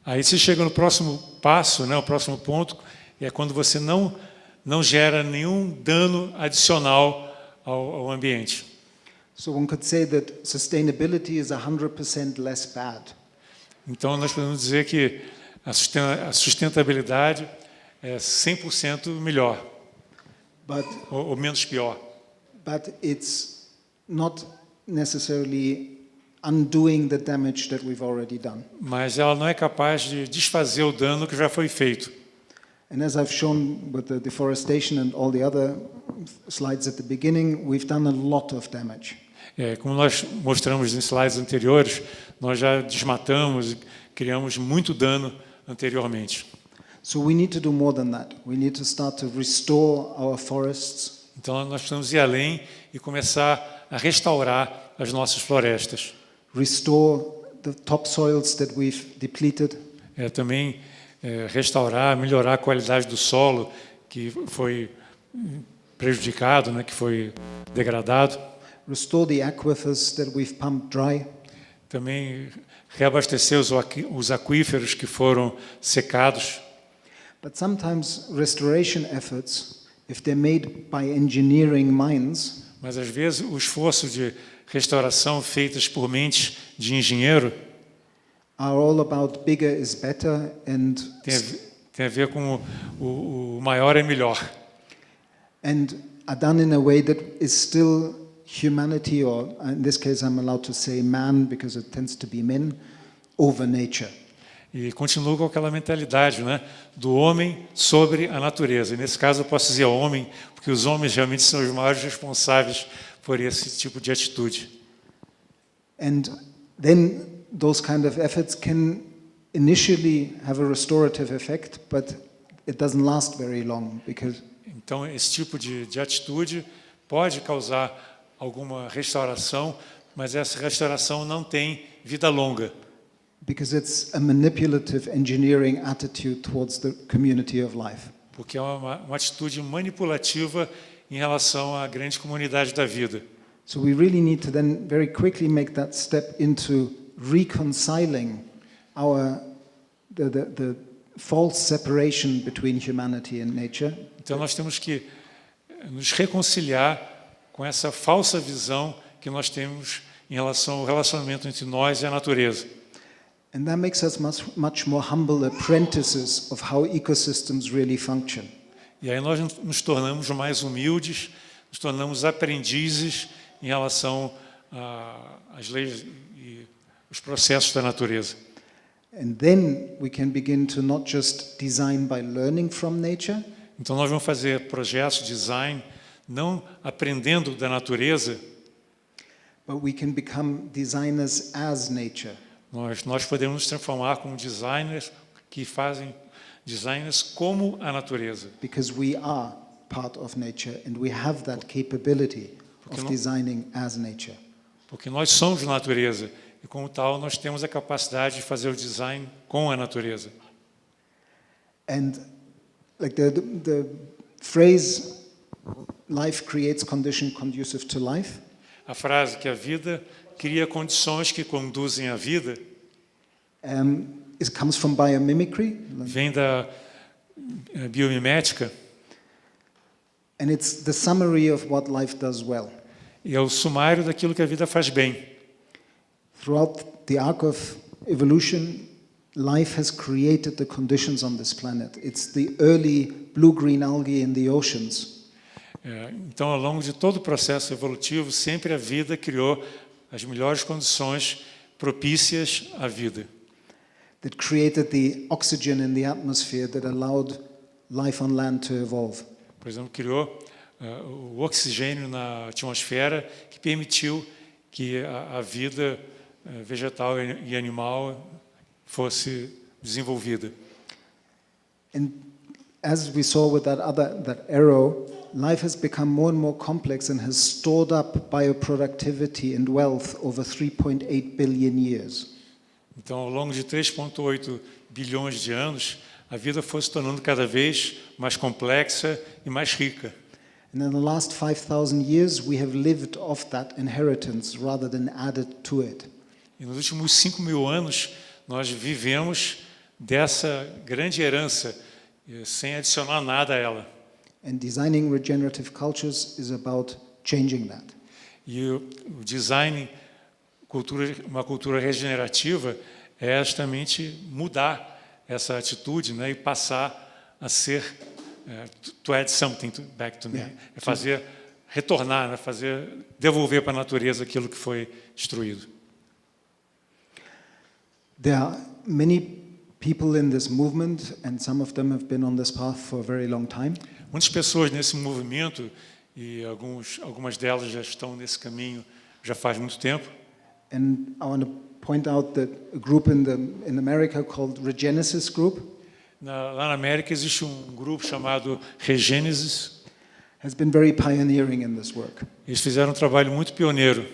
Aí você chega no próximo passo, né, o próximo ponto, é quando você não gera nenhum dano adicional ao ambiente. So one could say that sustainability is 100% less bad. Então nós podemos dizer que a sustentabilidade é 100% melhor, ou menos pior. But it's not necessarily undoing the damage that we've already done. Mas ela não é capaz de desfazer o dano que já foi feito. And as I've shown with the deforestation and all the other slides at the beginning, we've done a lot of damage. Como nós mostramos em slides anteriores, nós já desmatamos e criamos muito dano anteriormente. So we need to do more than that. We need to start to restore our forests. Então nós precisamos ir além e começar a restaurar as nossas florestas. Restore the topsoils that we've depleted. Também restaurar, melhorar a qualidade do solo que foi prejudicado, né, que foi degradado. Restore the aquifers that we've pumped dry. Também reabastecer os aquíferos que foram secados. But sometimes restoration efforts, if they're made by engineering minds, mas às vezes o esforço de restauração feitas por mentes de engenheiro are all about bigger is better and Tem a ver com o maior é melhor. are done in a way that is still humanity, or in this case I'm allowed to say man because it tends to be men, over nature. E continua com aquela mentalidade, né, do homem sobre a natureza. E nesse caso eu posso dizer homem, porque os homens realmente são os maiores responsáveis por esse tipo de atitude. And then those kind of efforts can initially have a restorative effect, but it doesn't last very long because Então esse tipo de atitude pode causar alguma restauração, mas essa restauração não tem vida longa. because it's a manipulative engineering attitude towards the community of life. Porque é uma atitude manipulativa em relação à grande comunidade da vida. So we really need to then very quickly make that step into reconciling the false separation between humanity and nature. Então nós temos que nos reconciliar com essa falsa visão que nós temos em relação ao relacionamento entre nós e a natureza. And that makes us much more humble apprentices of how ecosystems really function. E aí nós nos tornamos mais humildes, nos tornamos aprendizes em relação às leis e os processos da natureza. And then we can begin to not just design by learning from nature, Então nós vamos fazer projetos de design não aprendendo da natureza, but we can become designers as nature. nós podemos nos transformar como designers que fazem designers como a natureza. Because we are part of nature and we have that capability of designing as nature. Porque nós somos natureza e, como tal, nós temos a capacidade de fazer o design com a natureza. And like the phrase, life creates condition conducive to life, A frase que a vida cria condições que conduzem à vida it comes from biomimicry, vem da biomimética and it's the summary of what life does well. e é o sumário daquilo que a vida faz bem. Throughout the arc of evolution, life has created the conditions on this planet. It's the early blue-green algae in the oceans. Então, ao longo de todo o processo evolutivo, sempre a vida criou as melhores condições propícias à vida. That created the oxygen in the atmosphere that allowed life on land to evolve. Por exemplo, criou o oxigênio na atmosfera que permitiu que a vida vegetal e animal fosse desenvolvida. And as we saw with that arrow, life has become more and more complex and has stored up bioproductivity and wealth over 3.8 billion years. Então, ao longo de 3,8 bilhões de anos, a vida foi se tornando cada vez mais complexa e mais rica. And in the last 5,000 years, we have lived off that inheritance rather than added to it. E nos últimos 5.000 anos, nós vivemos dessa grande herança, sem adicionar nada a ela. And designing regenerative cultures is about changing that. E o design, uma cultura regenerativa, é justamente mudar essa atitude, né, e passar a ser, to add something back to me, é fazer, retornar, né, devolver para a natureza aquilo que foi destruído. There are many people in this movement, and some of them have been on this path for a very long time. Muitas pessoas nesse movimento, e algumas delas já estão nesse caminho já faz muito tempo. And I want to point out that a group in America called Regenesis Group Lá na América existe grupo chamado Regênesis. has been very pioneering in this work. Eles fizeram um trabalho muito pioneiro.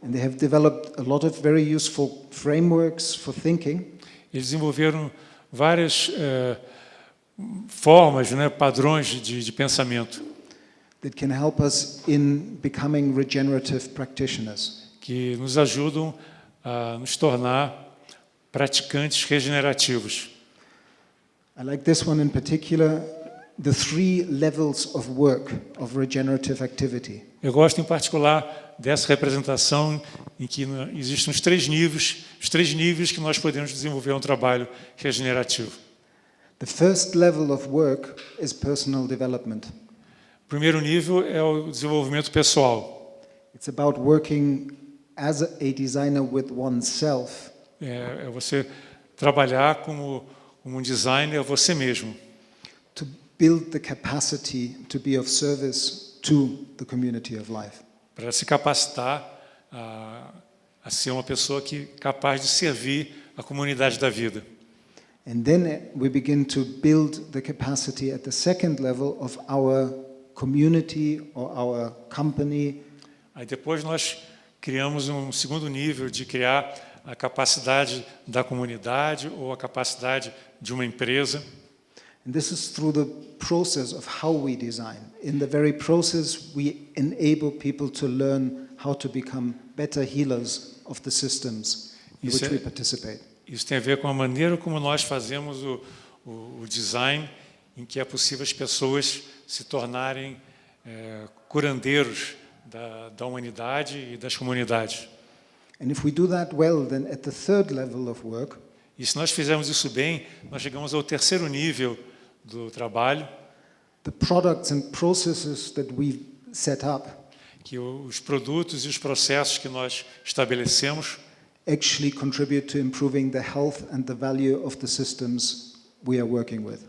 And they have developed a lot of very useful frameworks for thinking. Eles desenvolveram várias formas, né, padrões de pensamento That can help us in becoming regenerative practitioners. que nos ajudam a nos tornar praticantes regenerativos. I like this one in particular, the 3 levels of work of regenerative activity. Eu gosto em particular dessa representação em que existem os três níveis que nós podemos desenvolver um trabalho regenerativo. The first level of work is personal development. O primeiro nível é o desenvolvimento pessoal. It's about working as a designer with oneself É você trabalhar como um designer você mesmo, to build the capacity to be of service to the community of life. para se capacitar a ser uma pessoa capaz de servir a comunidade da vida. And then we begin to build the capacity at the second level of our community or our company Aí depois nós criamos um segundo nível de criar a capacidade da comunidade ou a capacidade de uma empresa. And this is through the process of how we design. In the very process, we enable people to learn how to become better healers of the systems in which we participate. Isso tem a ver com a maneira como nós fazemos o design, em que é possível as pessoas se tornarem curandeiros da humanidade e das comunidades. And if we do that well, then at the third level of work, E se nós fizermos isso bem, nós chegamos ao terceiro nível do trabalho, the products and processes that we set up que os produtos e os processos que nós estabelecemos actually contribute to improving the health and the value of the systems we are working with.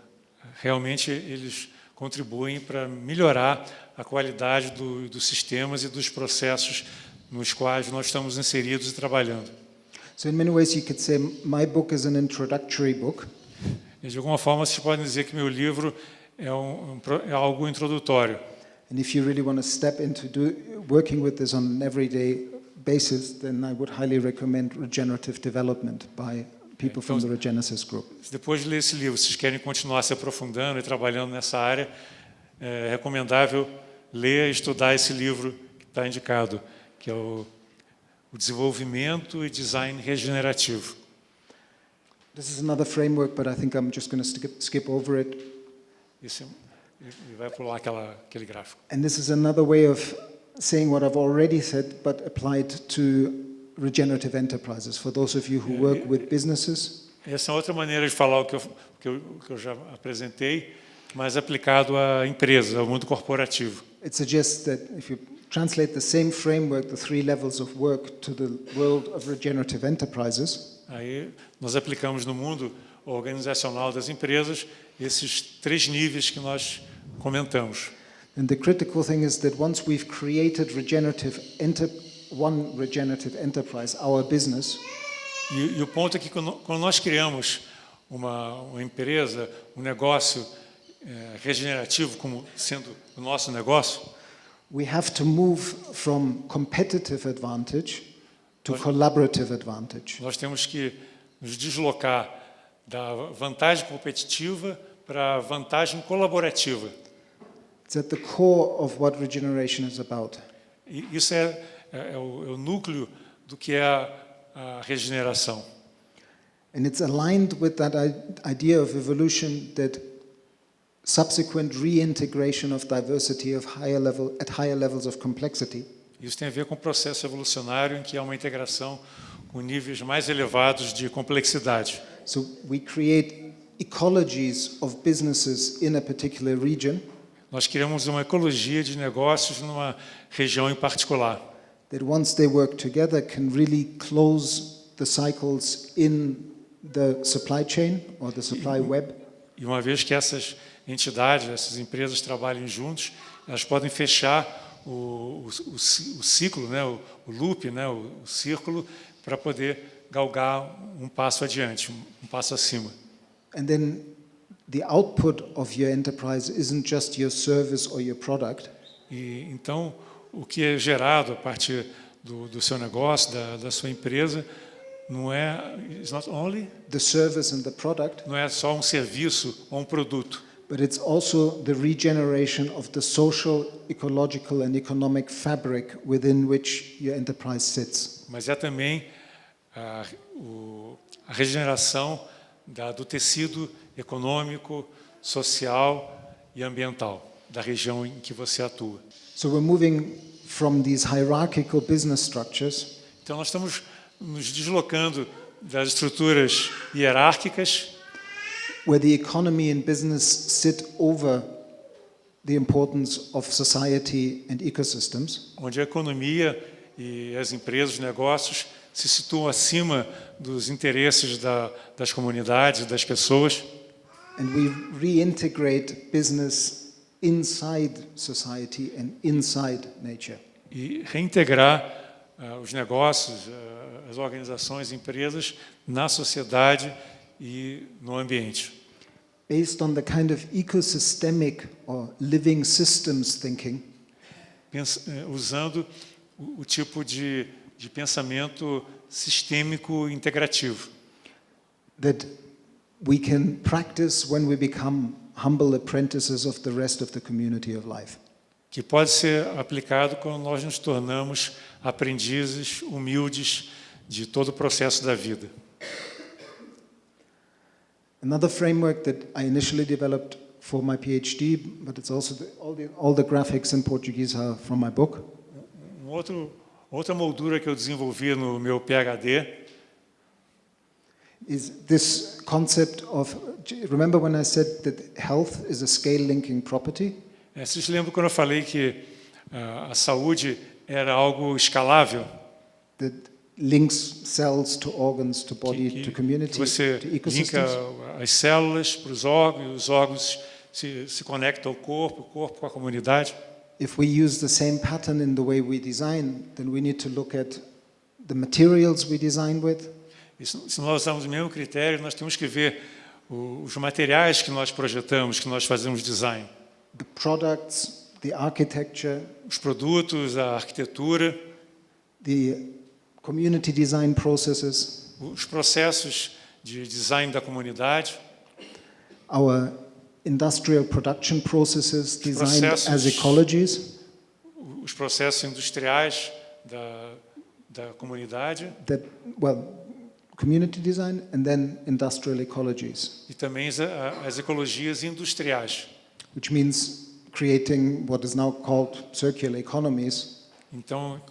realmente eles contribuem para melhorar a qualidade dos sistemas e dos processos nos quais nós estamos inseridos e trabalhando. So in many ways you could say my book is an introductory book. E de alguma forma, vocês podem dizer que meu livro é algo introdutório. And if you really want to step into working with this on an everyday basis, then I would highly recommend Regenerative Development by people from the Regenesis Group. Depois de ler esse livro, vocês querem continuar se aprofundando e trabalhando nessa área, é recomendável ler e estudar esse livro que está indicado, que é o Desenvolvimento e Design Regenerativo. This is another framework, but I think I'm just going to skip over it. E vai pular aquele gráfico. And this is another way of saying what I've already said, but applied to regenerative enterprises. For those of you who work with businesses, essa é outra maneira de falar o que eu já apresentei, mas aplicado à empresa, ao mundo corporativo. it suggests that if you translate the same framework, the three levels of work, to the world of regenerative enterprises, Aí nós aplicamos no mundo organizacional das empresas esses três níveis que nós comentamos. and the critical thing is that once we've created one regenerative enterprise, our business, E o ponto é que quando nós criamos uma empresa, um negócio regenerativo como sendo o nosso negócio, we have to move from competitive advantage to collaborative advantage. nós temos que nos deslocar da vantagem competitiva para a vantagem colaborativa. It's at the core of what regeneration is about. E isso é o núcleo do que é a regeneração. And it's aligned with that idea of evolution, that subsequent reintegration of diversity at higher levels of complexity Isso tem a ver com o processo evolucionário em que há uma integração com níveis mais elevados de complexidade. So we create ecologies of businesses in a particular region Nós criamos uma ecologia de negócios numa região em particular. that once they work together can really close the cycles in the supply chain or the supply web. E uma vez que essas entidades, essas empresas trabalhem juntos, elas podem fechar o ciclo, né, o loop, né, o círculo, para poder galgar um passo adiante, um passo acima. And then the output of your enterprise isn't just your service or your product, E então o que é gerado a partir do seu negócio, da sua empresa, não é it's not only, the service and the product, não é só um serviço ou um produto, but it's also the regeneration of the social, ecological and economic fabric within which your enterprise sits. mas é também a regeneração do tecido econômico, social e ambiental da região em que você atua. So we're moving from these hierarchical business structures Então nós estamos nos deslocando das estruturas hierárquicas, where the economy and business sit over the importance of society and ecosystems, onde a economia e as empresas, os negócios se situam acima dos interesses das comunidades, das pessoas, and we reintegrate business inside society and inside nature. e reintegrar os negócios, as organizações, empresas na sociedade e no ambiente. Based on the kind of ecosystemic or living systems thinking, Usando o tipo de pensamento sistêmico integrativo, that we can practice when we become humble apprentices of the rest of the community of life. que pode ser aplicado quando nós nos tornamos aprendizes humildes de todo o processo da vida. Another framework that I initially developed for my PhD, but it's also all the graphics in Portuguese are from my book, Outra moldura que eu desenvolvi no meu PhD is this concept of, remember when I said that health is a scale linking property? Vocês lembram quando eu falei que a saúde era algo escalável? That links cells to organs, to body, to community, Que você to linka ecosystems? as células para os órgãos se conectam ao corpo, o corpo com a comunidade. If we use the same pattern in the way we design, then we need to look at the materials we design with, E se nós usarmos o mesmo critério, nós temos que ver os materiais que nós projetamos, que nós fazemos design. the products, the architecture, Os produtos, a arquitetura, the community design processes, os processos de design da comunidade, our industrial production processes designed processos- as ecologies os processos industriais da comunidade that, well, community design and then industrial ecologies, e também as ecologias industriais. which means creating what is now called circular economies, Então,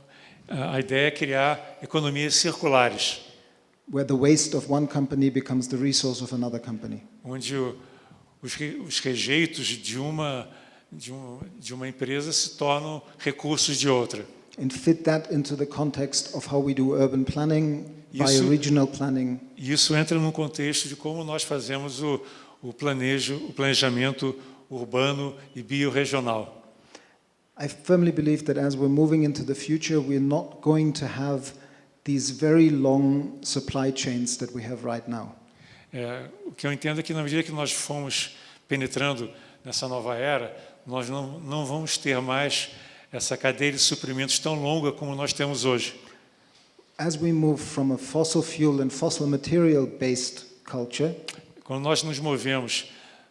a ideia é criar economias circulares, where the waste of one company becomes the resource of another company. onde os rejeitos de uma empresa se tornam recursos de outra. And fit that into the context of how we do urban planning, Isso- bioregional planning, E isso entra no contexto de como nós fazemos o planejamento urbano e biorregional. I firmly believe that as we're moving into the future, we're not going to have these very long supply chains that we have right now. O que eu entendo é que, na medida que nós fomos penetrando nessa nova era, nós não vamos ter mais essa cadeia de suprimentos tão longa como nós temos hoje. As we move from a fossil fuel and fossil material based culture Quando nós nos movemos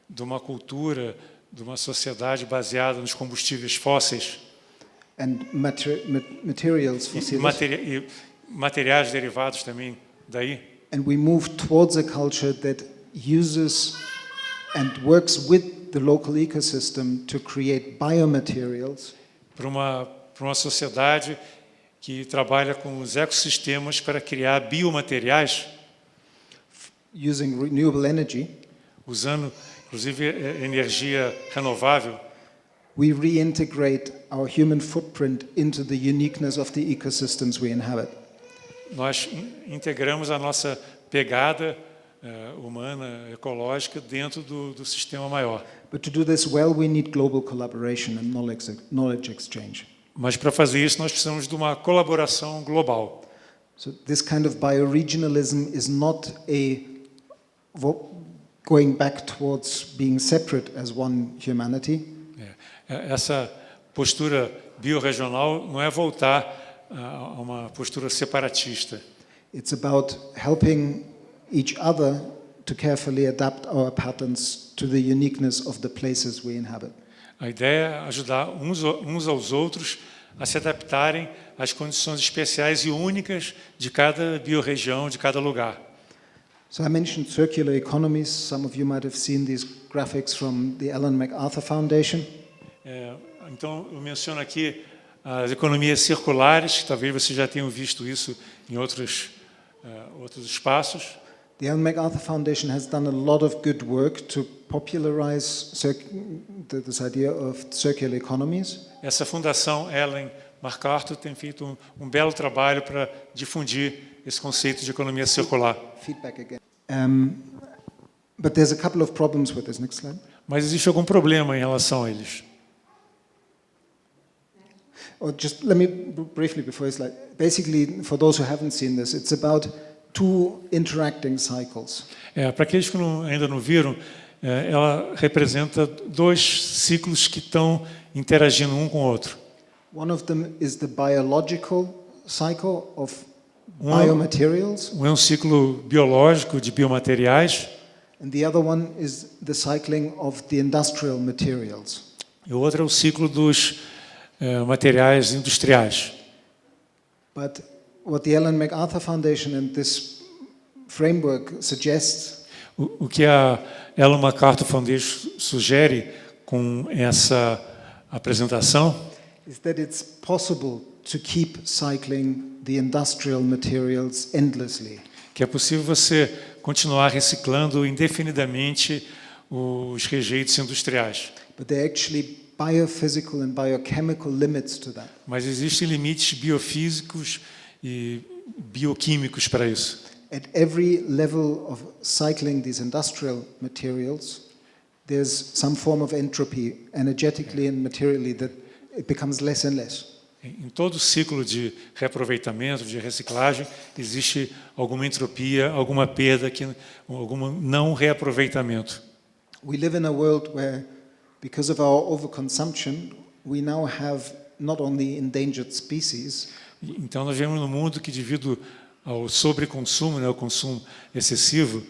de uma cultura, de uma sociedade baseada nos combustíveis fósseis and materials, e fossils, materiais derivados também daí, and we move towards a culture that uses and works with the local ecosystem to create biomaterials, para uma sociedade que trabalha com os ecossistemas para criar biomateriais, using renewable energy, usando inclusive energia renovável, we reintegrate our human footprint into the uniqueness of the ecosystems we inhabit. nós integramos a nossa pegada humana, ecológica, dentro do sistema maior. But to do this well, we need global collaboration and knowledge exchange. Mas para fazer isso, nós precisamos de uma colaboração global. So this kind of bioregionalism is not going back towards being separate as one humanity. Essa postura biorregional não é voltar a uma postura separatista. It's about helping each other to carefully adapt our patterns to the uniqueness of the places we inhabit. A ideia é ajudar uns aos outros a se adaptarem às condições especiais e únicas de cada biorregião, de cada lugar. So I mentioned circular economies. Some of you might have seen these graphics from the Ellen MacArthur Foundation. Então, eu menciono aqui as economias circulares, que talvez vocês já tenham visto isso em outros espaços. The Ellen MacArthur Foundation has done a lot of good work to popularize this idea of circular economies. Essa fundação Ellen MacArthur tem feito um belo trabalho para difundir esse conceito de economia circular. Feedback again. But there's a couple of problems with this. Next slide. Mas existe algum problema em relação a eles? Or just let me briefly before this slide. Basically, for those who haven't seen this, it's about two interacting cycles. Para aqueles que ainda não viram, ela representa dois ciclos que estão interagindo um com o outro. One of them is the biological cycle of biomaterials. Um é um ciclo biológico de biomateriais. And the other one is the cycling of the industrial materials. E o outro é o ciclo dos materiais industriais. But what the Ellen MacArthur Foundation and this framework suggests O que a Ellen MacArthur Foundation sugere com essa apresentação is that it's possible to keep cycling the industrial materials endlessly. Que é possível você continuar reciclando indefinidamente os rejeitos industriais. But there are actually biophysical and biochemical limits to that. Mas existem limites biofísicos e bioquímicos para isso. At every level of cycling these industrial materials, there's some form of entropy, energetically and materially, that it becomes less and less. Em todo ciclo de reaproveitamento, de reciclagem, existe alguma entropia, alguma perda, algum não reaproveitamento. We live in a world where, because of our overconsumption, we now have not only endangered species, Então nós vivemos num mundo que, devido ao sobreconsumo, o consumo excessivo,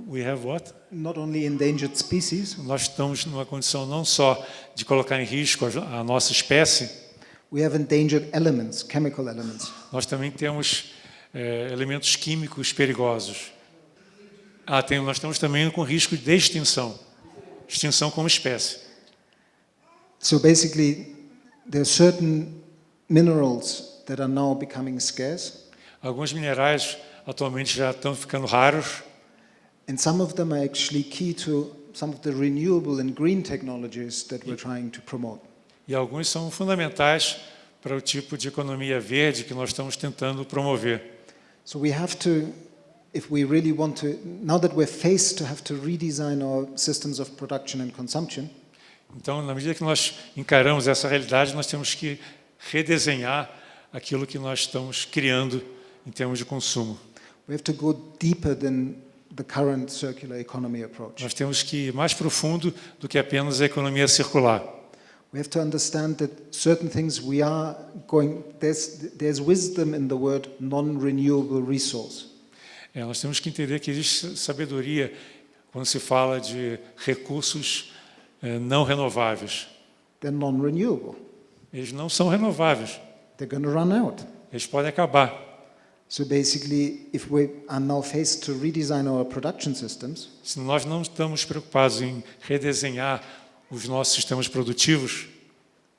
we have what? not only endangered species, Nós estamos numa condição não só de colocar em risco a nossa espécie, we have endangered elements, chemical elements. nós também temos elementos químicos perigosos. Nós estamos também com risco de extinção como espécie. So basically, there are certain minerals that are now becoming scarce, Alguns minerais atualmente já estão ficando raros, and some of them are actually key to some of the renewable and green technologies that we're trying to promote. e alguns são fundamentais para o tipo de economia verde que nós estamos tentando promover. So we have to, if we really want to, now that we're faced to have to redesign our systems of production and consumption, Então, na medida que nós encaramos essa realidade, nós temos que redesenhar aquilo que nós estamos criando em termos de consumo. we have to go deeper than the current circular economy approach. Nós temos que ir mais profundo do que apenas a economia circular. We have to understand that certain things we are going, there's wisdom in the word non-renewable resource. Nós temos que entender que existe sabedoria quando se fala de recursos não renováveis. They're non-renewable. Eles não são renováveis, They're going to run out. eles podem acabar. So basically, if we are now faced to redesign our production systems, Se nós não estamos preocupados em redesenhar os nossos sistemas produtivos,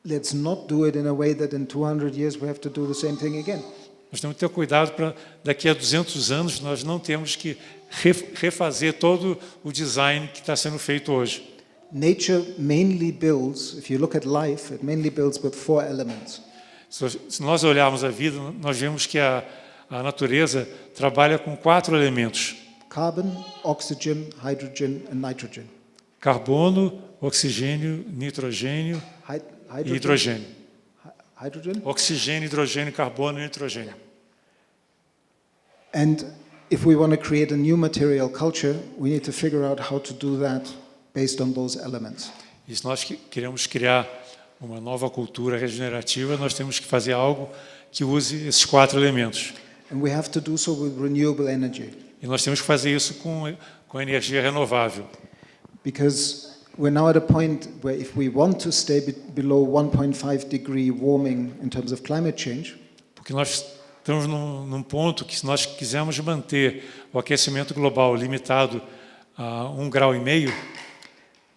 let's not do it in a way that in 200 years we have to do the same thing again. nós temos que ter cuidado para daqui a 200 anos nós não temos que refazer todo o design que está sendo feito hoje. Nature mainly builds, if you look at life, it mainly builds with 4 elements. Se nós olharmos a vida, nós vemos que a natureza trabalha com 4 elementos: Carbon, oxygen, hydrogen, and nitrogen. carbono, oxigênio, nitrogênio e Hydrogen? hidrogênio. Hydrogen? Oxigênio, hidrogênio, carbono e nitrogênio. And if we want to create a new material culture, we need to figure out how to do that based on those elements. E se nós queremos criar uma nova cultura regenerativa, nós temos que fazer algo que use esses 4 elementos. And we have to do so with renewable energy, E nós temos que fazer isso com energia renovável. because we're now at a point where if we want to stay below 1.5 degree warming in terms of climate change, Porque nós estamos num ponto que, se nós quisermos manter o aquecimento global limitado a 1,5 graus,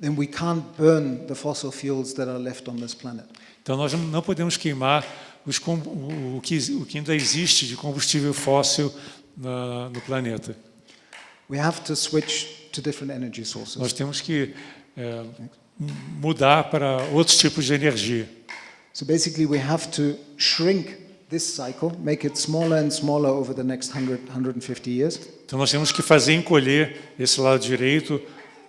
then we can't burn the fossil fuels that are left on this planet. Então nós não podemos queimar o que ainda existe de combustível fóssil no planeta. We have to switch to different energy Nós sources. temos que mudar para outros tipos de energia. So basically we have to shrink this cycle, make it smaller and smaller over the next 150 years. Então nós temos que fazer encolher esse lado direito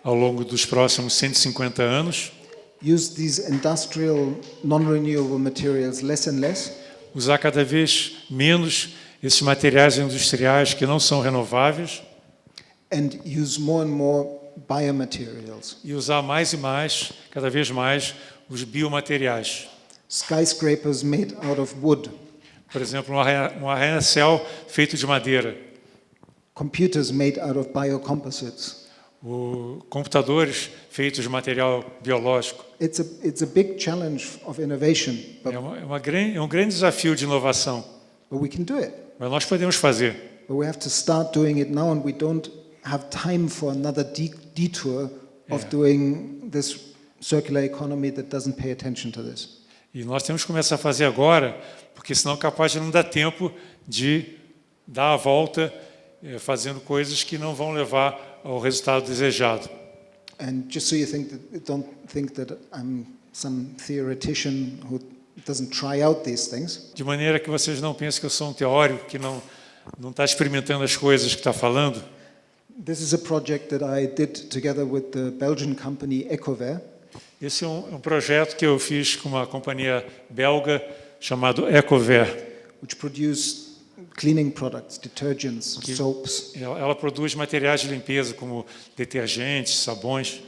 ao longo dos próximos 150 anos, Use these industrial non-renewable materials less and less. usar cada vez menos esses materiais industriais que não são renováveis And use more and more biomaterials. e usar mais e mais, cada vez mais, os biomateriais. Skyscrapers made out of wood. Por exemplo, um arranha-céu feito de madeira, Computers made out of biocomposites. computadores feitos de material biológico. It's a big challenge of innovation, É um grande desafio de inovação, but we can do it. mas nós podemos fazer. But we have to start doing it now, and we don't have time for another detour of doing this circular economy that doesn't pay attention to this. E nós temos que começar a fazer agora, porque senão é capaz de não dar tempo de dar a volta fazendo coisas que não vão levar ao resultado desejado. And just so you don't think that I'm some theoretician who doesn't try out these things. De maneira que vocês não pensem que eu sou um teórico que não está experimentando as coisas que está falando. This is a project that I did together with the Belgian company Ecover. Esse é um projeto que eu fiz com uma companhia belga chamada Ecover, Which produce cleaning products, detergents, soaps. Ela produz materiais de limpeza como detergentes, sabões.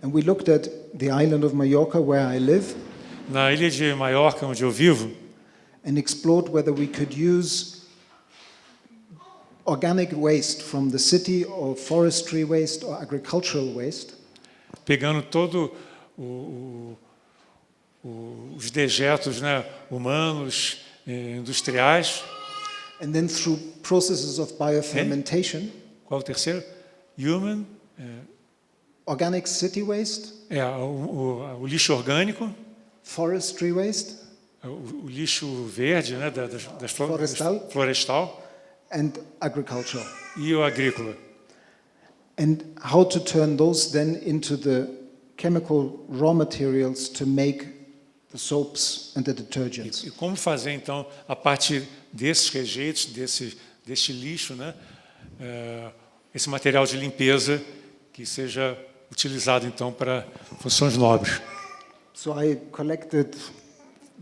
And we looked at the island of Mallorca, where I live, Na ilha de Maiorca, onde eu vivo, and explored whether we could use organic waste from the city, or forestry waste, or agricultural waste, pegando todo os dejetos, né, humanos, industriais. and then through processes of biofermentation, Qual o terceiro? Human, organic city waste, o lixo orgânico, forestry waste, o lixo verde, né, florestal and agricultural. e o agrícola. And how to turn those then into the chemical raw materials to make the soaps and the detergents. E como fazer, então, a partir desses rejeitos, desse lixo, né, esse material de limpeza que seja utilizado, então, para funções nobres. So I collected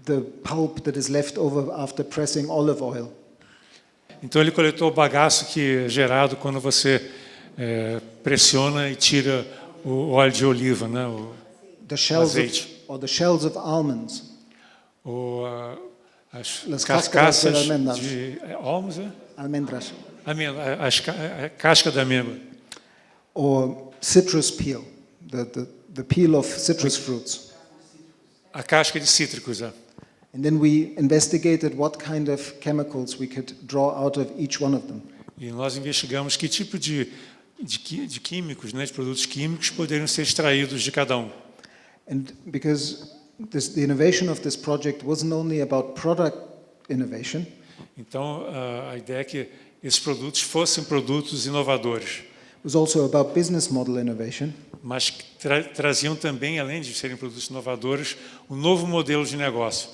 the pulp that is left over after pressing olive oil. Então, ele coletou o bagaço que é gerado quando você pressiona e tira o óleo de oliva, né, The shells azeite. or the shells of almonds. As Las carcaças cáscaras de almendras. de almos, né? Almendras. A casca da amêndoa. Or citrus peel, the peel of citrus fruits. A casca de cítricos. And then we investigated what kind of chemicals we could draw out of each one of them. E nós investigamos que tipo de químicos, né, de produtos químicos poderiam ser extraídos de cada um. And because the innovation of this project wasn't only about product innovation, Então, a ideia é que esses produtos fossem produtos inovadores, it was also about business model innovation. mas que traziam também, além de serem produtos inovadores, um novo modelo de negócio.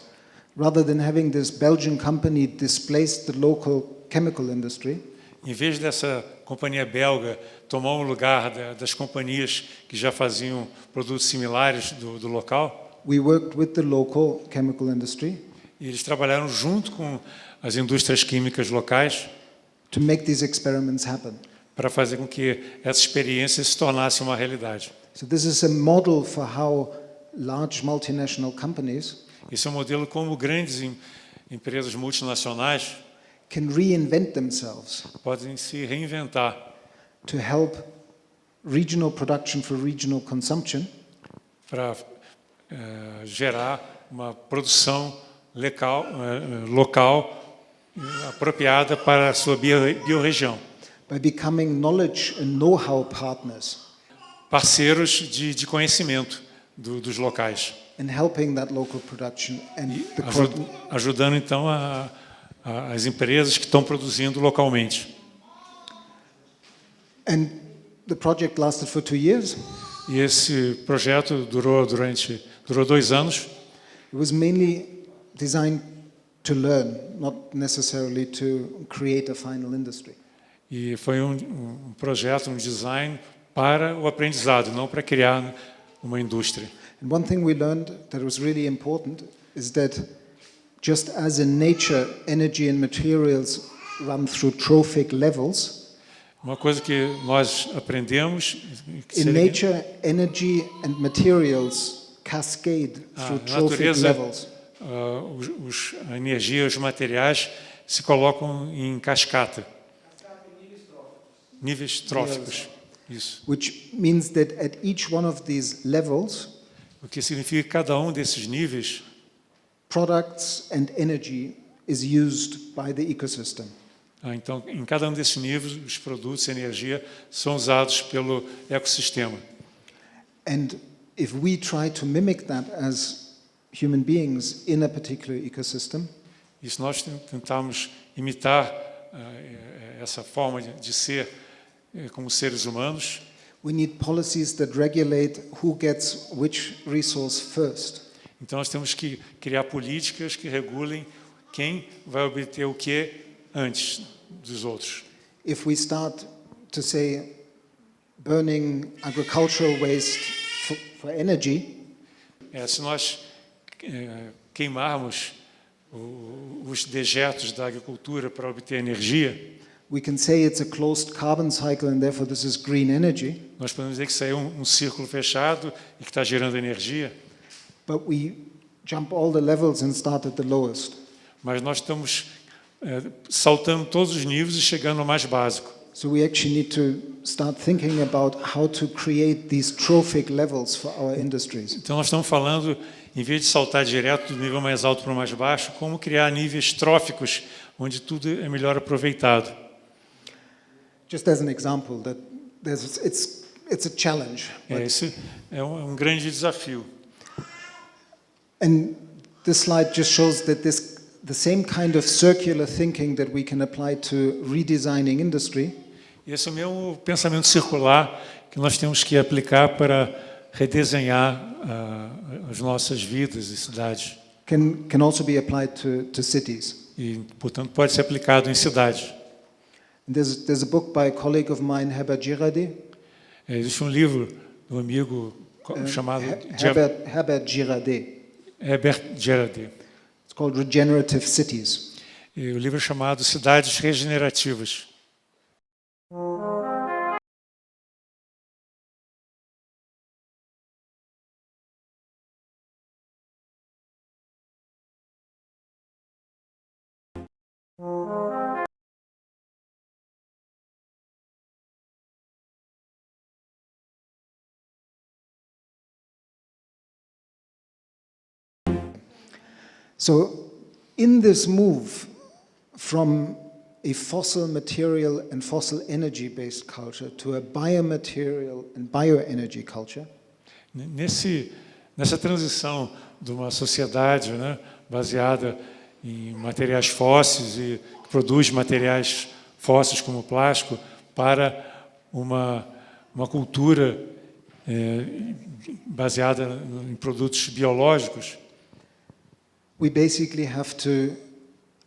Rather than having this Belgian company displace the local chemical industry, Em vez dessa companhia belga tomar o lugar das companhias que já faziam produtos similares do local, we worked with the local chemical industry e eles trabalharam junto com as indústrias químicas locais to make these experiments happen. para fazer com que essa experiência se tornasse uma realidade. So this is a model for how large multinational companies Esse é um modelo como grandes empresas multinacionais can reinvent themselves podem se reinventar to help regional production for regional consumption para gerar uma produção local apropriada para a sua biorregião, by becoming knowledge and know-how partners. parceiros de conhecimento dos locais. and helping that local production and the Ajudando, então, as empresas que estão produzindo localmente. And the project lasted for 2 years. E esse projeto durou 2 anos. It was mainly designed to learn, not necessarily to create a final industry. E foi um projeto, um design para o aprendizado, não para criar uma indústria. And one thing we learned that was really important is that just as in nature, energy and materials run through trophic levels, Uma coisa que nós aprendemos que in seria, nature, energy and materials cascade through na trophic natureza, levels. a energia, os materiais se colocam em cascata. Níveis tróficos. Isso. Which means that at each one of these levels, O que significa que cada um desses níveis, products and energy is used by the ecosystem. então, em cada um desses níveis, os produtos e energia são usados pelo ecossistema. And if we try to mimic that as human beings in a particular ecosystem, E se nós tentarmos imitar essa forma de ser como seres humanos, we need policies that regulate who gets which resource first. então nós temos que criar políticas que regulem quem vai obter o que antes dos outros. If we start to say burning agricultural waste for energy, Se nós queimarmos os dejetos da agricultura para obter energia, we can say it's a closed carbon cycle and therefore this is green energy, nós podemos dizer que isso aí é um círculo fechado e que está gerando energia, but we jump all the levels and start at the lowest. mas nós estamos saltando todos os níveis e chegando ao mais básico. So we actually need to start thinking about how to create these trophic levels for our industries. Então nós estamos falando, em vez de saltar direto do nível mais alto para o mais baixo, como criar níveis tróficos, onde tudo é melhor aproveitado. Just as an example, that it's a challenge. Esse é um grande desafio. And this slide just shows that the same kind of circular thinking that we can apply to redesigning industry Esse é o mesmo pensamento circular que nós temos que aplicar para redesenhar as nossas vidas e cidades. can also be applied to cities. E, portanto, pode ser aplicado em cidades. And there's a book by a colleague of mine, Herbert Girardet. Existe um livro do amigo chamado Herbert Girardet. Herbert Girardet. It's called Regenerative Cities. E o livro é chamado Cidades Regenerativas. So in this move from a fossil material and fossil energy-based culture to a biomaterial and bioenergy culture, Nessa transição de uma sociedade, né, baseada em materiais fósseis e que produz materiais fósseis como plástico para uma cultura baseada em produtos biológicos, we basically have to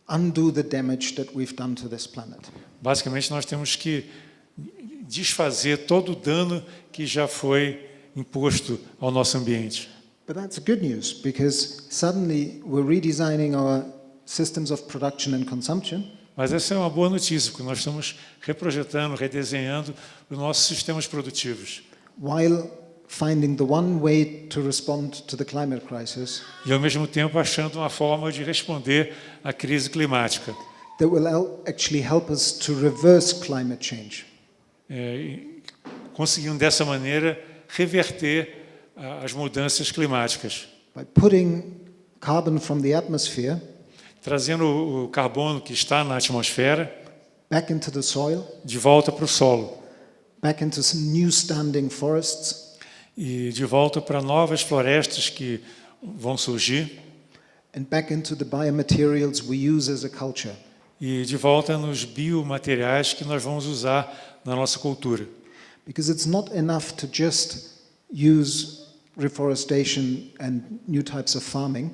undo the damage that we've done to this planet. basicamente nós temos que desfazer todo o dano que já foi imposto ao nosso ambiente. But that's good news, because suddenly we're redesigning our systems of production and consumption, Mas essa é uma boa notícia, porque nós estamos reprojetando, redesenhando os nossos sistemas produtivos. while finding the one way to respond to the climate crisis E, ao mesmo tempo, achando uma forma de responder à crise climática. that will actually help us to reverse climate change. Conseguindo, dessa maneira, reverter as mudanças climáticas. By putting carbon from the atmosphere Trazendo o carbono que está na atmosfera back into the soil, de volta para o solo. back into some new standing forests, e de volta para novas florestas que vão surgir, and back into the biomaterials we use as a culture. e de volta nos biomateriais que nós vamos usar na nossa cultura. Because it's not enough to just use reforestation and new types of farming.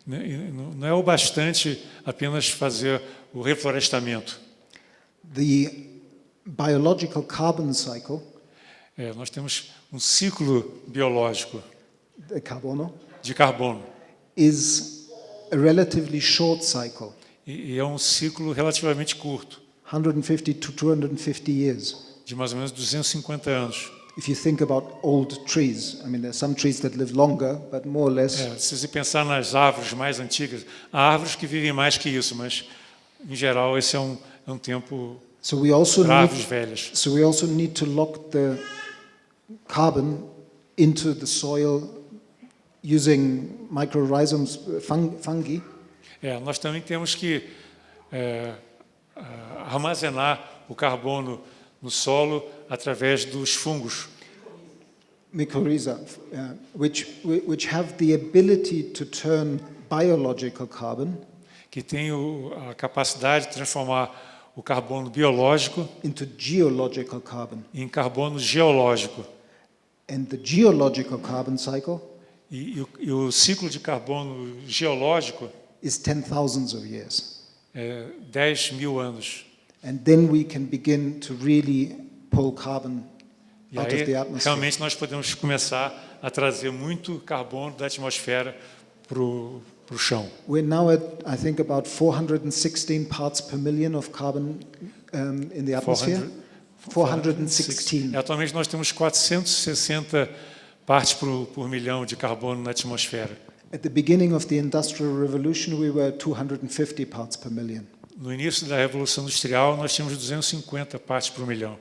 Não é o bastante apenas fazer o reflorestamento. The biological carbon cycle, Nós temos um ciclo biológico the carbono, de carbono, is a relatively short cycle, e é um ciclo relativamente curto, 150 to 250 years. de mais ou menos 250 anos. If you think about old trees, I mean, there's some trees that live longer, but more or less, Se você pensar nas árvores mais antigas, há árvores que vivem mais que isso, mas, em geral, esse é um tempo so we also para árvores need, velhas. so we also need to lock the carbon into the soil using microrhizomes, fungi, Nós também temos que armazenar o carbono no solo através dos fungos, mycorrhiza, which have the ability to turn biological carbon que tem a capacidade de transformar o carbono biológico into geological carbon. em carbono geológico. And the geological carbon cycle E o ciclo de carbono geológico is 10,000s of years. é 10 mil anos. And then we can begin to really pull carbon E out of the aí, atmosphere. realmente, nós podemos começar a trazer muito carbono da atmosfera para o chão. We're now at, I think, about 416 parts per million of carbon in the atmosphere. 416. Atualmente, nós temos 460 partes por milhão de carbono na atmosfera. At the beginning of the Industrial Revolution, we were 250 parts per million. No início da Revolução Industrial, nós tínhamos 250 partes por milhão.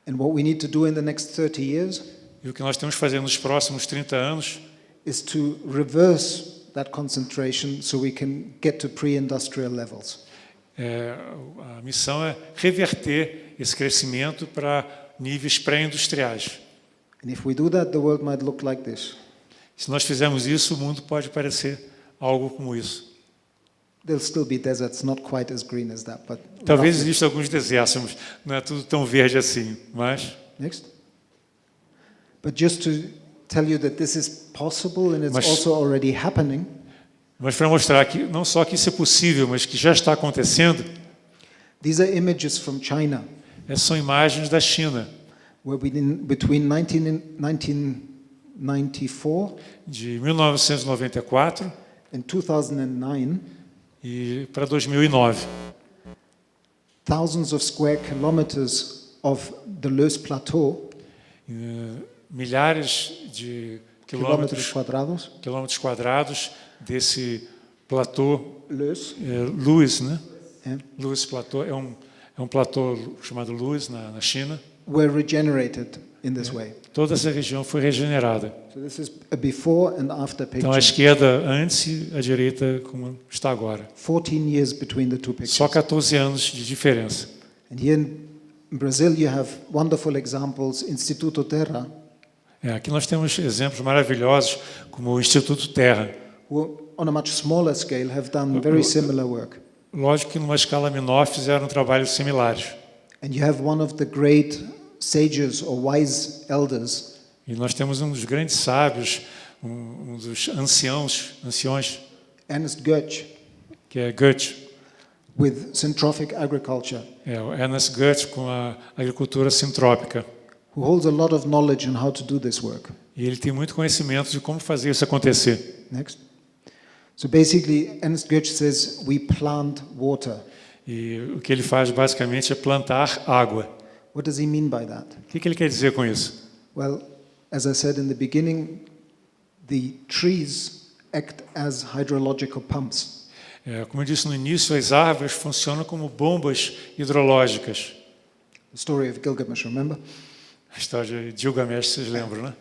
And what we need to do in the next 30 years E o que nós temos que fazer nos próximos 30 anos is to reverse that concentration so we can get to pre-industrial levels. A missão é reverter esse crescimento para níveis pré-industriais. And if we do that, the world might look like this. Se nós fizermos isso, o mundo pode parecer algo como isso. There'll still be deserts, not quite as green as that, but Talvez roughly. existam alguns desertos, mas não é tudo tão verde assim. Mas Next. But just to tell you that this is possible and it's Mas- also already happening, para mostrar que não só que isso é possível, mas que já está acontecendo, these are images from China, são imagens da China, where between 1994 de 1994 and 2009, e para 2009. thousands of square kilometers of the Loess Plateau, Milhares de quilômetros quadrados, quilômetros quadrados desse platô Loess, Loess, né? yeah, Loess Platô é um platô chamado Loess na China. were regenerated in this way. Toda essa região foi regenerada. So this is a before and after Então a picture. esquerda antes e a direita como está agora. 14 years between the two pictures. Só 14 anos de diferença. And here in Brazil, you have wonderful examples. Instituto Terra, Aqui nós temos exemplos maravilhosos como o Instituto Terra. who on a much smaller scale have done very similar work. Lógico que numa escala menor fizeram trabalhos similares. And you have one of the great sages or wise elders, E nós temos um dos grandes sábios, um dos anciões, Ernst Goethe, que é Goethe. with syntrophic agriculture, O Ernest Goethe com a agricultura sintrópica. who holds a lot of knowledge on how to do this work. E ele tem muito conhecimento de como fazer isso acontecer. Next. So basically, Ernst Goethe says we plant water. E o que ele faz basicamente é plantar água. What does he mean by that? O que ele quer dizer com isso? Well, as I said in the beginning, the trees act as hydrological pumps. Como eu disse no início, as árvores funcionam como bombas hidrológicas. The story of Gilgamesh, remember? A história de Gilgamesh, vocês lembram, né?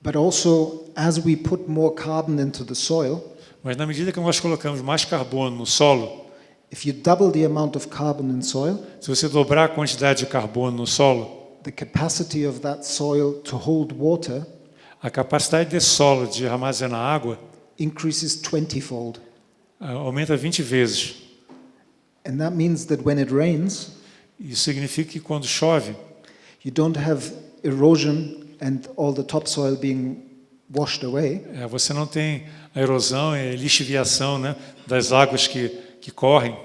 But also, as we put more carbon into the soil, Mas na medida que nós colocamos mais carbono no solo, if you double the amount of carbon in soil, se você dobrar a quantidade de carbono no solo, the capacity of that soil to hold water a capacidade desse solo de armazenar água increases 20-fold. aumenta 20 vezes. And that means that when it rains, Isso significa que quando chove, you don't have erosion and all the topsoil being washed away. você não tem a erosão e a lixiviação, né, das águas que correm.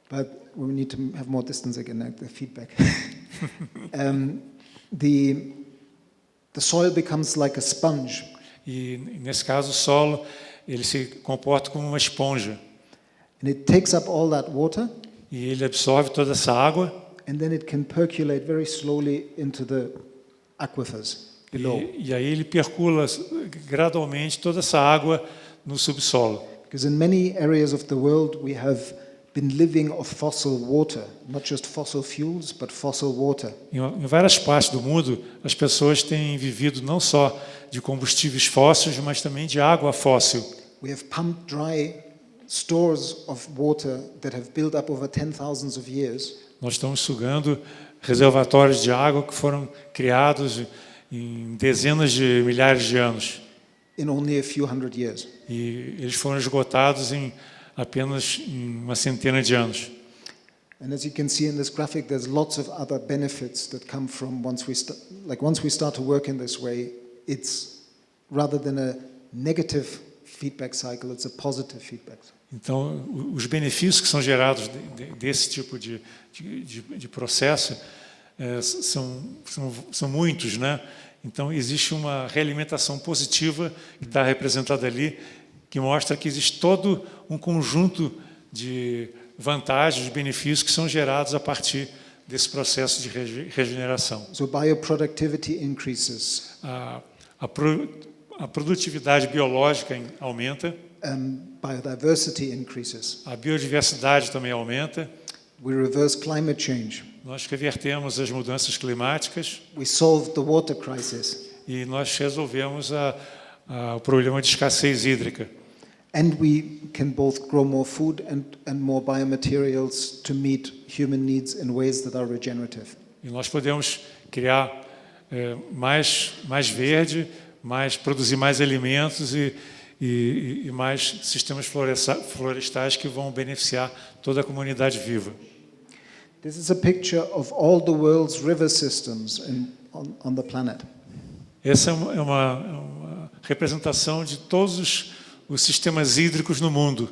But we need to have more distance again, like the feedback. The soil becomes like a sponge. E nesse caso o solo ele se comporta como uma esponja And it takes up all that water, e ele absorve toda essa água and then it can percolate very slowly into the aquifers below. e aí ele percula gradualmente toda essa água no subsolo. Because in many areas of the world we have been living off fossil water, not just fossil fuels, but fossil water. Em várias partes do mundo, as pessoas têm vivido não só de combustíveis fósseis, mas também de água fóssil. We have pumped dry stores of water that have built up over 10,000 of years. Nós estamos sugando reservatórios de água que foram criados em dezenas de milhares de anos. In only a few hundred years. E eles foram esgotados em apenas uma centena de anos. And as you can see in this graphic, there's lots of other benefits that come from once we start to work in this way, it's rather than a negative feedback cycle, it's a positive feedback cycle. Então, os benefícios que são gerados desse tipo de processo são muitos, né? Então, existe uma realimentação positiva que está representada ali, que mostra que existe todo um conjunto de vantagens, benefícios que são gerados a partir desse processo de regeneração. So bioproductivity increases. A produtividade biológica aumenta. Biodiversity increases. A biodiversidade também aumenta. We reverse climate change. Nós revertemos as mudanças climáticas. We solve the water crisis. E nós resolvemos o problema de escassez hídrica. And we can both grow more food and more biomaterials to meet human needs in ways that are regenerative. E nós podemos criar mais verde, produzir mais alimentos e mais sistemas florestais que vão beneficiar toda a comunidade viva. This is a picture of all the world's river systems on the planet. Essa é uma representação de todos os sistemas hídricos no mundo.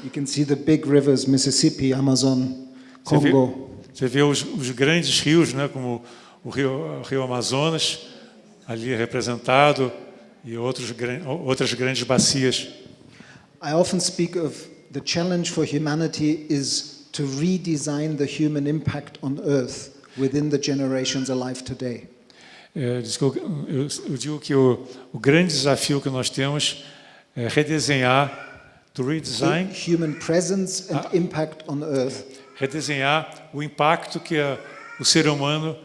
You can see the big rivers, Mississippi, Amazon, Congo. Você vê os grandes rios, né, como o rio Amazonas, ali representado, e outras grandes bacias. I often speak of the challenge for humanity is to redesign the human impact on Earth within the generations alive today. Eu digo que o grande desafio que nós temos é redesenhar, to redesign, human presence and impact on Earth. Redesenhar o impacto que o ser humano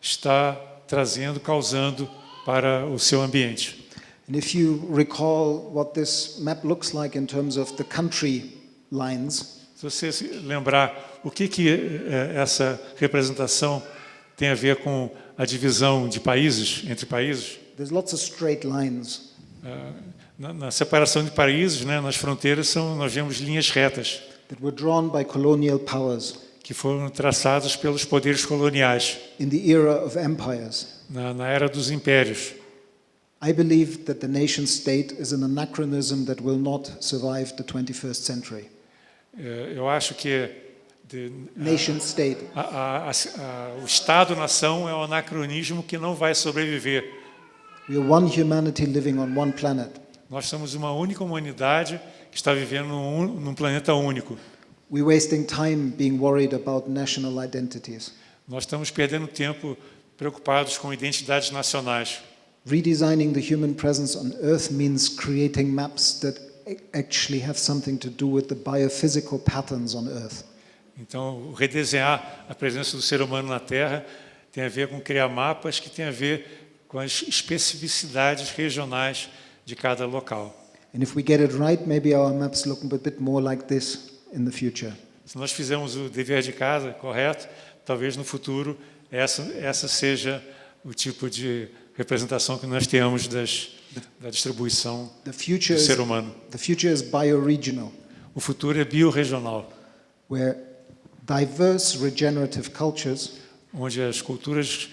está trazendo, causando para o seu ambiente. And if you recall what this map looks like in terms of the country lines, se você se lembrar o que essa representação tem a ver com a divisão de países, entre países, there's lots of straight lines. Na separação de países, né, nas fronteiras, nós vemos linhas retas That were drawn by colonial powers. Que foram traçadas pelos poderes coloniais. In the era of empires. Na era dos impérios. I believe that the nation state is an anachronism that will not survive the 21st century. Eu acho que nation state. O Estado-nação é um anacronismo que não vai sobreviver. We are one humanity living on one planet. Nós somos uma única humanidade que está vivendo num planeta único. We're wasting time being worried about national identities. Nós estamos perdendo tempo preocupados com identidades nacionais. Redesigning the human presence on Earth means creating maps that actually have something to do with the biophysical patterns on Earth. Então, redesenhar a presença do ser humano na Terra tem a ver com criar mapas que têm a ver com as especificidades regionais de cada local. And if we get it right, maybe our maps look a bit more like this in the future. Se nós fizermos o dever de casa correto, talvez no futuro essa seja o tipo de representação que nós tenhamos da distribuição The do future ser humano. is bioregional, O futuro é biorregional, where diverse regenerative cultures onde as culturas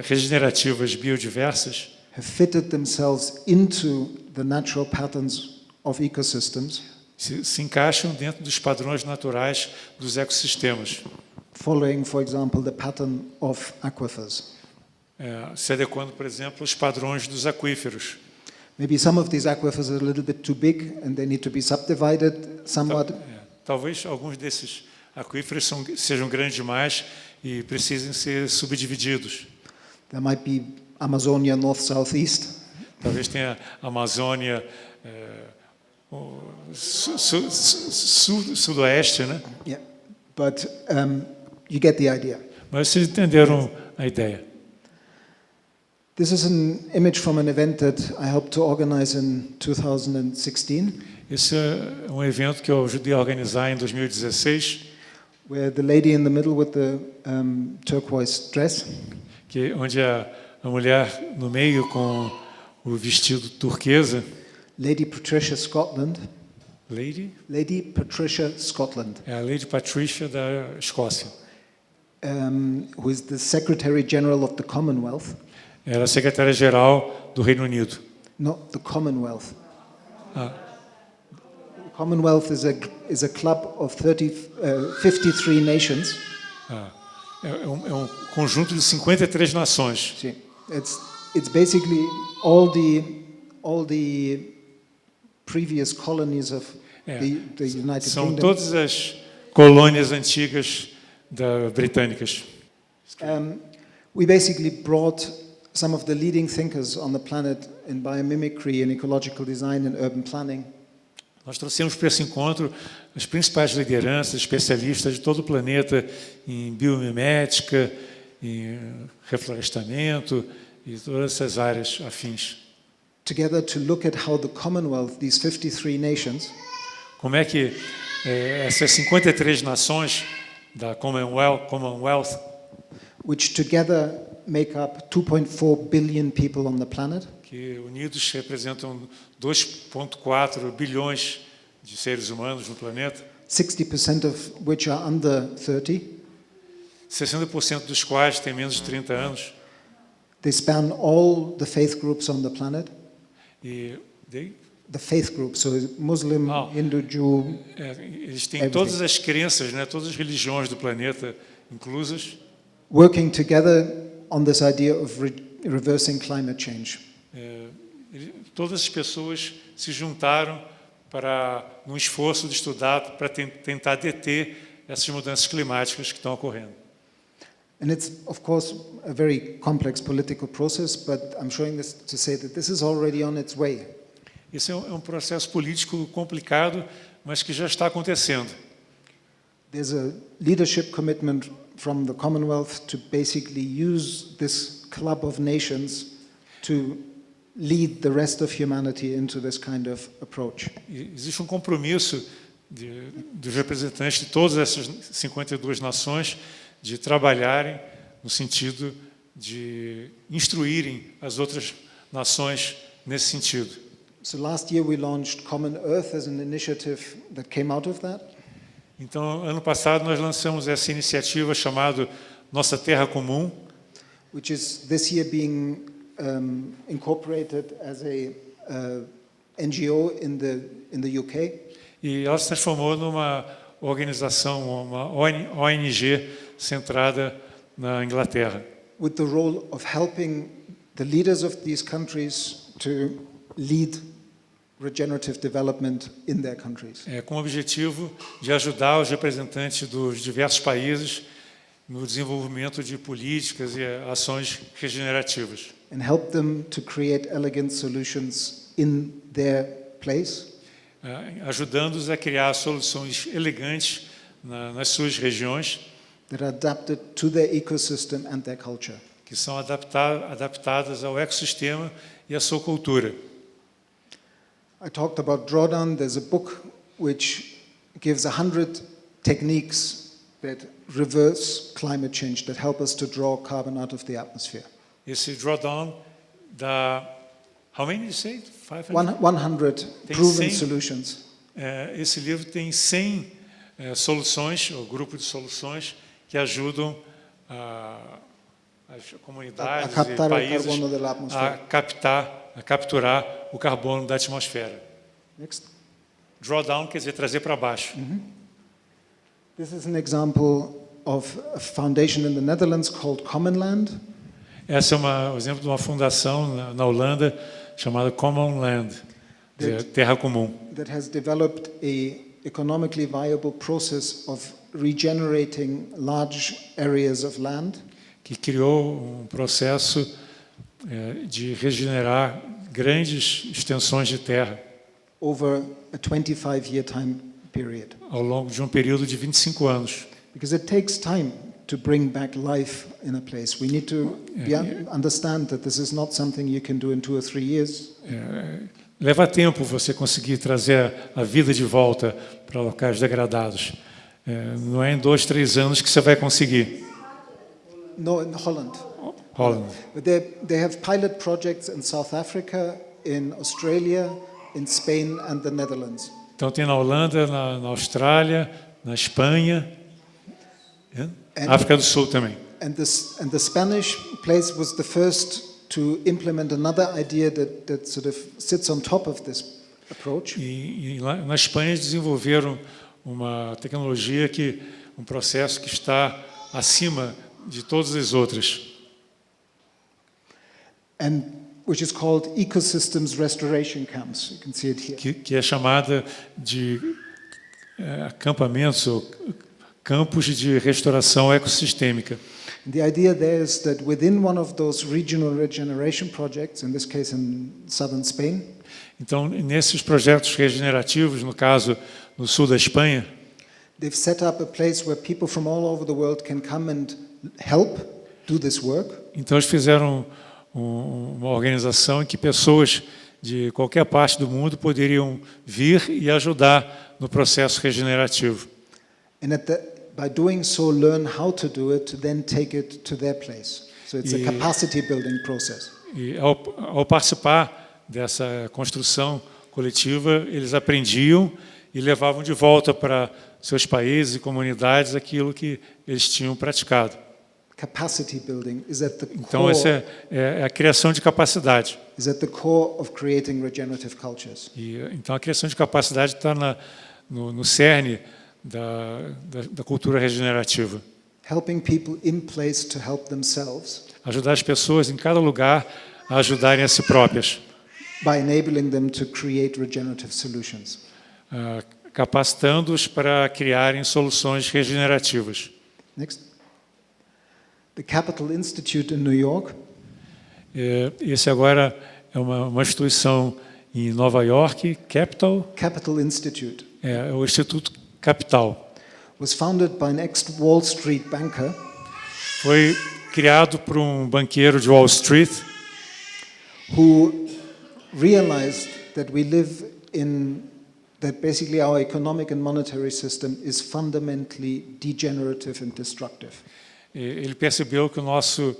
regenerativas biodiversas have fitted themselves into the natural patterns of ecosystems, se encaixam dentro dos padrões naturais dos ecossistemas, following, for example, the pattern of aquifers. se adequando, por exemplo, aos padrões dos aquíferos. Maybe some of these aquifers are a little bit too big and they need to be subdivided somewhat. Talvez alguns desses aquíferos sejam grandes demais e precisem ser subdivididos. There might be Amazonia north, south, east. Talvez tenha a Amazônia sudoeste, né? Yeah, but you get the idea. Mas vocês entenderam a ideia. This is an image from an event that I helped to organize in 2016, Esse é um evento que eu ajudei a organizar em 2016, where the lady in the middle with the turquoise dress onde a mulher no meio com o vestido turquesa, Lady Patricia Scotland, Lady Scotland, é a Lady Patricia da Escócia. who is the Secretary General of the Commonwealth, Era a secretária-geral do Reino Unido. not the Commonwealth. Ah, The Commonwealth is a club of 53 nations. é um conjunto de 53 nações. See, it's basically all the previous colonies of the United São Kingdom. todas as colônias antigas britânicas. We basically brought some of the leading thinkers on the planet in biomimicry and ecological design and urban planning. Nós trouxemos para esse encontro as principais lideranças, especialistas de todo o planeta em biomimética, em reflorestamento e todas essas áreas afins. Together to look at how the Commonwealth, these 53 nations, Como é que essas 53 nações da Commonwealth, which together make up 2.4 billion people on the planet, que unidos representam 2,4 bilhões de seres humanos no planeta, 60% of which are under 30, 60% dos quais têm menos de 30 anos, they span all the faith groups on the planet. e The faith groups, so Muslim, Oh. Hindu, Jew, eles têm Everything. todas as crenças, né, todas as religiões do planeta inclusas, working together on this idea of reversing climate change. todas as pessoas se juntaram num esforço de estudar para tentar deter essas mudanças climáticas que estão ocorrendo. And it's, of course, a very complex political process, but I'm showing this to say that this is already on its way. Esse é um processo político complicado, mas que já está acontecendo. There's a leadership commitment from the Commonwealth to basically use this club of nations to lead the rest of humanity into this kind of approach. E existe um compromisso dos representantes de todas essas 52 nações de trabalharem no sentido de instruírem as outras nações nesse sentido. So last year we launched Common Earth as an initiative that came out of that. Então, ano passado nós lançamos essa iniciativa chamada Nossa Terra Comum, Which is this year being incorporated as a NGO in the UK, e ela se transformou numa organização, uma ONG centrada na Inglaterra, with the role of helping the leaders of these countries to lead regenerative development in their countries. com o objetivo de ajudar os representantes dos diversos países no desenvolvimento de políticas e ações regenerativas. And help them to create elegant solutions in their place, Ajudando-os a criar soluções elegantes nas suas regiões, that are adapted to their ecosystem and their culture. que são adaptadas ao ecossistema e à sua cultura. I talked about drawdown. There's a book which gives 100 techniques that reverse climate change, that help us to draw carbon out of the atmosphere. Esse drawdown dá, how many you say? 500? 100 Tem proven 100. solutions. Esse livro tem 100 soluções, ou grupo de soluções, que ajudam as comunidades A captar e o países carbono da atmosfera. a capturar o carbono da atmosfera. Next. Drawdown quer dizer trazer para baixo. This is an example of a foundation in the Netherlands called Common Land. Esse é um exemplo de uma fundação na Holanda chamada Common Land, Terra Comum, That has developed a economically viable process of regenerating large areas of land que criou um processo de regenerar grandes extensões de terra over a 25-year time period. ao longo de um período de 25 anos. Because it takes time to bring back life in a place. We need to understand that this is not something you can do in 2 or 3 years. Leva tempo você conseguir trazer a vida de volta para locais degradados. Não é em 2, 3 anos que você vai conseguir. No, in Holland. Holland. But they have pilot projects in South Africa, in Australia, in Spain and the Netherlands. Então tem na Holanda, na Austrália, na Espanha, África do Sul também. And the Spanish place was the first to implement another idea that sort of sits on top of this approach. E lá na Espanha eles desenvolveram uma tecnologia um processo que está acima de todas as outras. And which is called ecosystems restoration camps. You can see it here. Que é chamada de acampamentos ou campos de restauração ecossistêmica. And the idea there is that within one of those regional regeneration projects, in this case in southern Spain, então, nesses projetos regenerativos, no caso no sul da Espanha, they've set up a place where people from all over the world can come and help do this work. então eles fizeram uma organização em que pessoas de qualquer parte do mundo poderiam vir e ajudar no processo regenerativo. And by doing so, learn how to do it to then take it to their place. So it's a capacity building process. E ao participar dessa construção coletiva, eles aprendiam e levavam de volta para seus países e comunidades aquilo que eles tinham praticado. Capacity building is at the Então, core, essa é a criação de capacidade. is at the core of creating regenerative cultures. Então, a criação de capacidade está no cerne da cultura regenerativa. Helping people in place to help themselves Ajudar as pessoas em cada lugar a ajudarem a si próprias. by enabling them to create regenerative solutions. Capacitando-os para criarem soluções regenerativas. Next. The Capital Institute in New York Esse agora é uma instituição em Nova York, Capital Institute é o Instituto Capital. was founded by an ex-Wall Street banker Foi criado por um banqueiro de Wall Street who realized that we live that basically our economic and monetary system is fundamentally degenerative and destructive. Ele percebeu que o nosso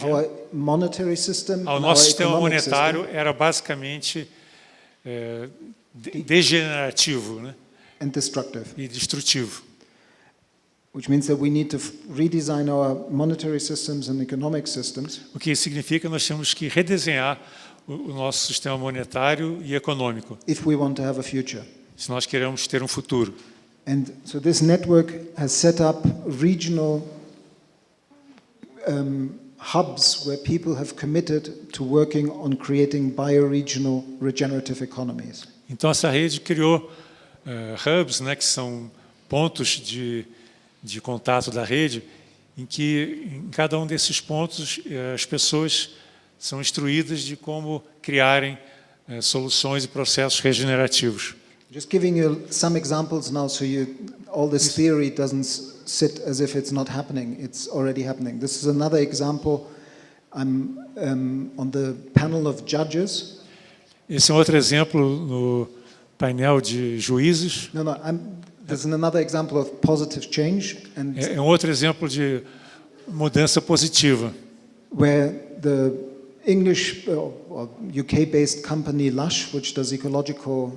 Our monetary system, o and nosso our sistema economic monetário system era basicamente degenerativo, né? and destructive, E destrutivo. which means that we need to redesign our monetary systems and economic systems O que significa que nós temos que redesenhar o nosso sistema monetário e econômico, if we want to have a future. se nós queremos ter um futuro. And so this network has set up regional hubs where people have committed to working on creating bioregional regenerative economies. Então essa rede criou hubs, né, que são pontos de contato da rede, em que em cada um desses pontos as pessoas são instruídas de como criarem soluções e processos regenerativos. Just giving you some examples now so all this theory doesn't sit as if it's not happening. It's already happening. This is another example. I'm on the panel of judges. Esse é um outro exemplo no painel de juízes. No, There's another example of positive change, and É um outro exemplo de mudança positiva. where the English or UK-based company Lush, which does ecological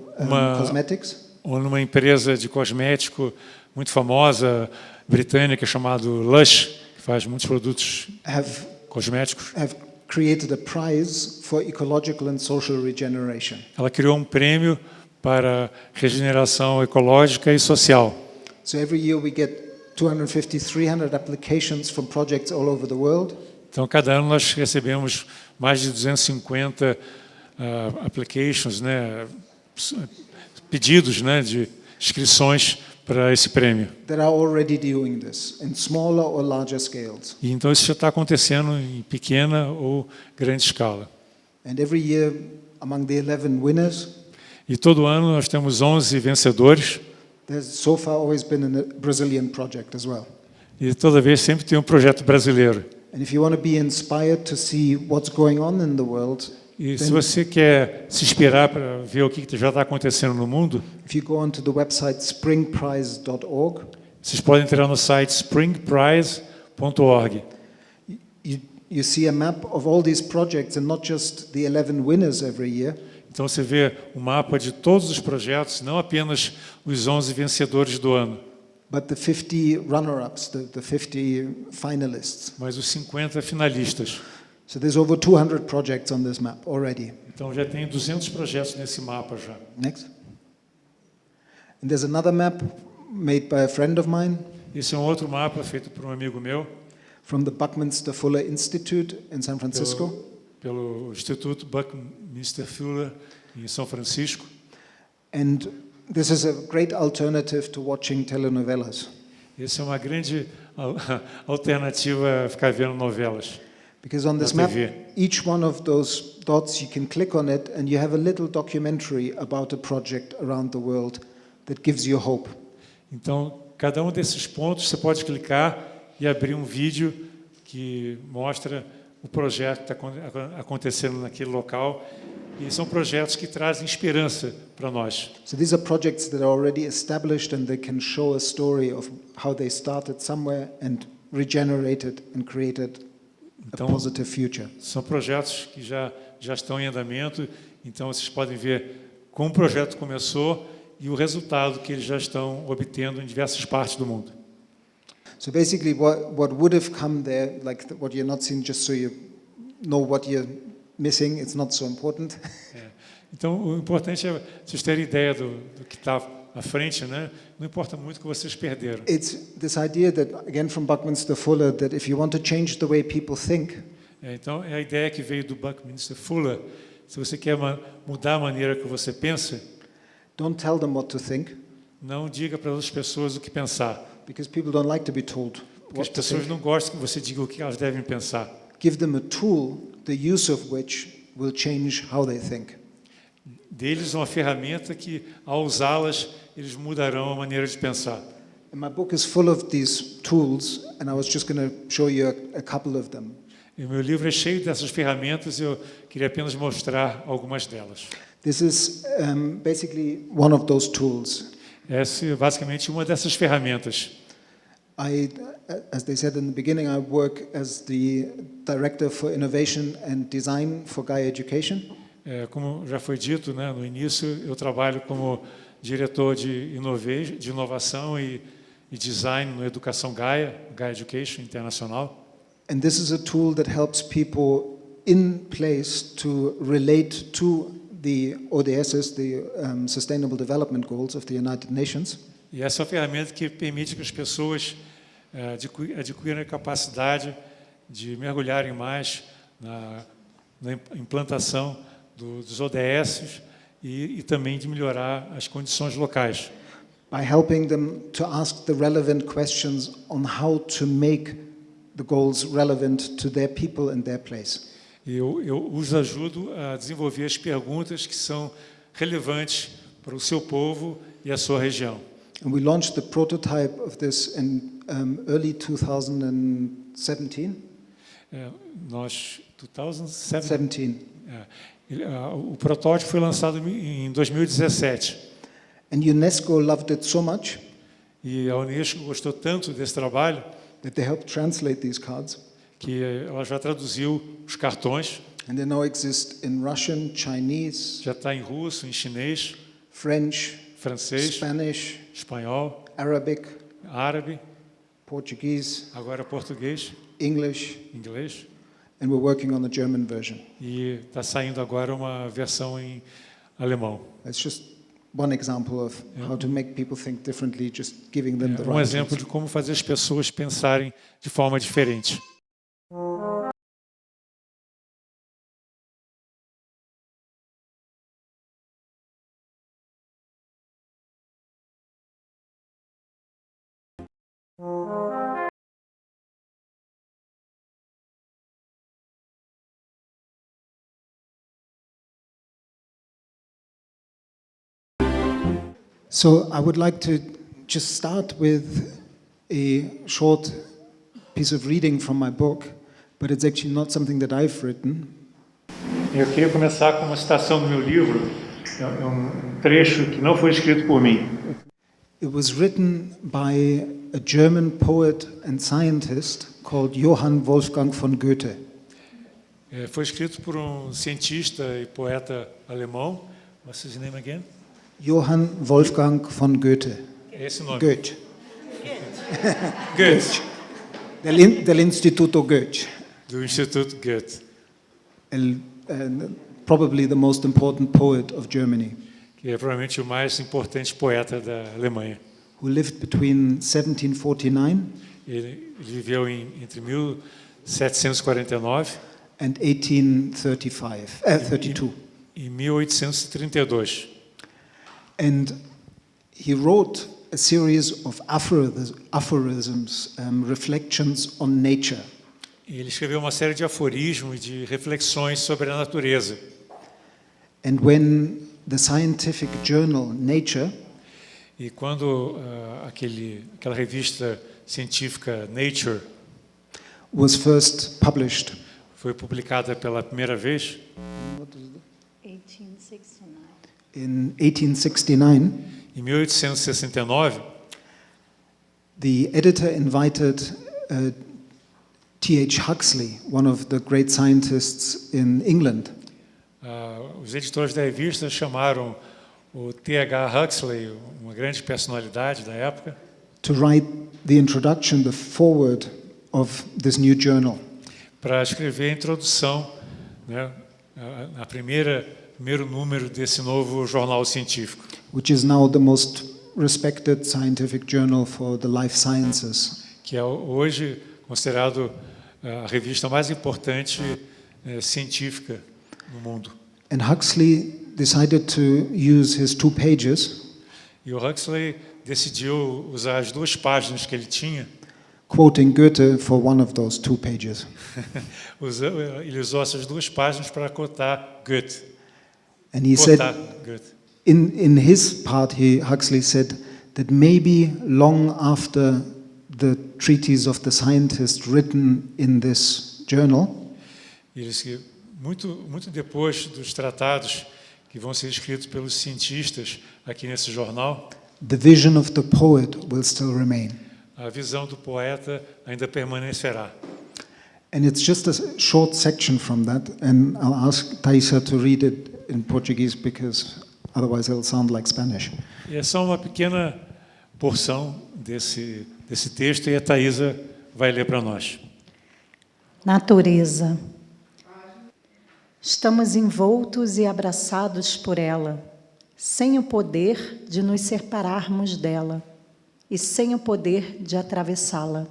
cosmetics, Ou numa empresa de cosmético muito famosa, britânica, chamada Lush, que faz muitos produtos cosméticos. have created a prize for ecological and social regeneration. Ela criou um prêmio para regeneração ecológica e social. So every year we get 250, 300 applications from projects all over the world. Então, cada ano nós recebemos mais de 250 applications, né, pedidos, né, de inscrições para esse prêmio. That are already doing this in smaller or larger scales. E então isso já está acontecendo em pequena ou grande escala. And every year, among the 11 winners, E todo ano nós temos 11 vencedores. there's so far always been a Brazilian project as well. E toda vez sempre tem um projeto brasileiro. And if you want to be inspired to see what's going on in the world, E se você quer se inspirar para ver o que já está acontecendo no mundo, if you go onto the website springprize.org, vocês podem entrar no site springprize.org. you see a map of all these projects and not just the 11 winners every year, Então você vê o mapa de todos os projetos, não apenas os 11 vencedores do ano, but the 50 runner-ups, the 50 finalists. mas os 50 finalistas. So there's over 200 projects on this map already. Então já tem 200 projetos nesse mapa já. Next. And there's another map made by a friend of mine Esse é um outro mapa feito por um amigo meu, from the Buckminster Fuller Institute in San Francisco. pelo Instituto Buckminster Fuller em São Francisco. And this is a great alternative to watching telenovelas. Essa é uma grande alternativa a ficar vendo novelas. Because on this Na map, TV. each one of those dots, you can click on it and you have a little documentary about a project around the world that gives you hope. Então, cada um desses pontos você pode clicar e abrir um vídeo que mostra o projeto que está acontecendo naquele local. E são projetos que trazem esperança para nós. So these are projects that are already established and they can show a story of how they started somewhere and regenerated and created a Então, positive future. são projetos que já estão em andamento. Então, vocês podem ver como o projeto começou e o resultado que eles já estão obtendo em diversas partes do mundo. So basically what would have come there, like what you're not seeing, just so you know what you're missing, it's not so important. Então, o importante é vocês terem ideia do que está à frente, né? Não importa muito o que vocês perderam. It's this idea that, again from Buckminster Fuller, that if you want to change the way people think, Então, é a ideia que veio do Buckminster Fuller. Se você quer mudar a maneira que você pensa, don't tell them what to think, não diga para as pessoas o que pensar. because people don't like to be told Porque as what to pessoas think. não gostam que você diga o que elas devem pensar. Give them a tool, the use of which will change how they think. Deles uma ferramenta que, ao usá-las, eles mudarão a maneira de pensar. And my book is full of these tools, and I was just going to show you a couple of them. E o meu livro é cheio dessas ferramentas e eu queria apenas mostrar algumas delas. This is basically one of those tools. Essa é basicamente uma dessas ferramentas. As they said in the beginning, I work as the Director for Innovation and Design for Gaia Education. Como já foi dito, né, no início, eu trabalho como diretor de inovação e design no Educação Gaia, Gaia Education Internacional. And this is a tool that helps people in place to relate to the ODSs, the Sustainable Development Goals of the United Nations. E essa é uma ferramenta que permite que as pessoas adquiram a capacidade de mergulharem mais na implantação dos ODS e também de melhorar as condições locais. By helping them to ask the relevant questions on how to make the goals relevant to their people and their place. Eu os ajudo a desenvolver as perguntas que são relevantes para o seu povo e a sua região. And we launched the prototype of this in early 2017. Nós, 2017. 17. O protótipo foi lançado em 2017. And UNESCO loved it so much E a Unesco gostou tanto desse trabalho that they helped translate these cards. que ela já traduziu os cartões, And they now exist in Russian, Chinese, já está em russo, em chinês, French, francês, Spanish, espanhol, Arabic, árabe, Portuguese, agora português, English, inglês, and we're working on the German version. e está saindo agora uma versão em alemão. It's just one example of how to make people think differently, just giving them the Um right exemplo de como fazer as pessoas pensarem de forma diferente. So I would like to just start with a short piece of reading from my book, but it's actually not something that I've written. Eu queria começar com uma citação do meu livro, é um trecho que não foi escrito por mim. It was written by a German poet and scientist called Johann Wolfgang von Goethe. Foi escrito por um cientista e poeta alemão. What's his name again? Johann Wolfgang von Goethe. É esse o nome. Goethe. Goethe. Del Instituto Goethe. Do Instituto Goethe, Probably the most important poet of Germany, que é provavelmente o mais importante poeta da Alemanha. who lived between 1749 Ele viveu entre 1749 and 32. e 1832. And he wrote a series of aphorisms, reflections on nature. E ele escreveu uma série de aforismos e de reflexões sobre a natureza. And when the scientific journal Nature E quando aquela revista científica Nature was first published foi publicada pela primeira vez, 1869. in 1869, em 1869, the editor invited T.H. Huxley, one of the great scientists in England, os editores da revista chamaram o T.H. Huxley, uma grande personalidade da época, to write the introduction, the foreword of this new journal. para escrever a introdução, né, a primeiro número desse novo jornal científico, Which is now the most respected scientific journal for the life sciences. que é hoje considerado a revista mais importante científica no mundo. And Huxley decided to use his 2 pages, E o Huxley decidiu usar as 2 páginas que ele tinha, quoting Goethe for one of those 2 pages. ele usou essas 2 páginas para cotar Goethe. And he said, Cotar Goethe. in his part, Huxley said that maybe long after the treatise of the scientists written in this journal, Ele disse que muito depois dos tratados que vão ser escritos pelos cientistas aqui nesse jornal, the vision of the poet will still remain. a visão do poeta ainda permanecerá. And it's just a short section from that, and I'll ask Thaisa to read it in Portuguese because otherwise it'll sound like Spanish. E é só uma pequena porção desse texto e a Thaisa vai ler para nós. Natureza. Estamos envoltos e abraçados por ela, sem o poder de nos separarmos dela e sem o poder de atravessá-la.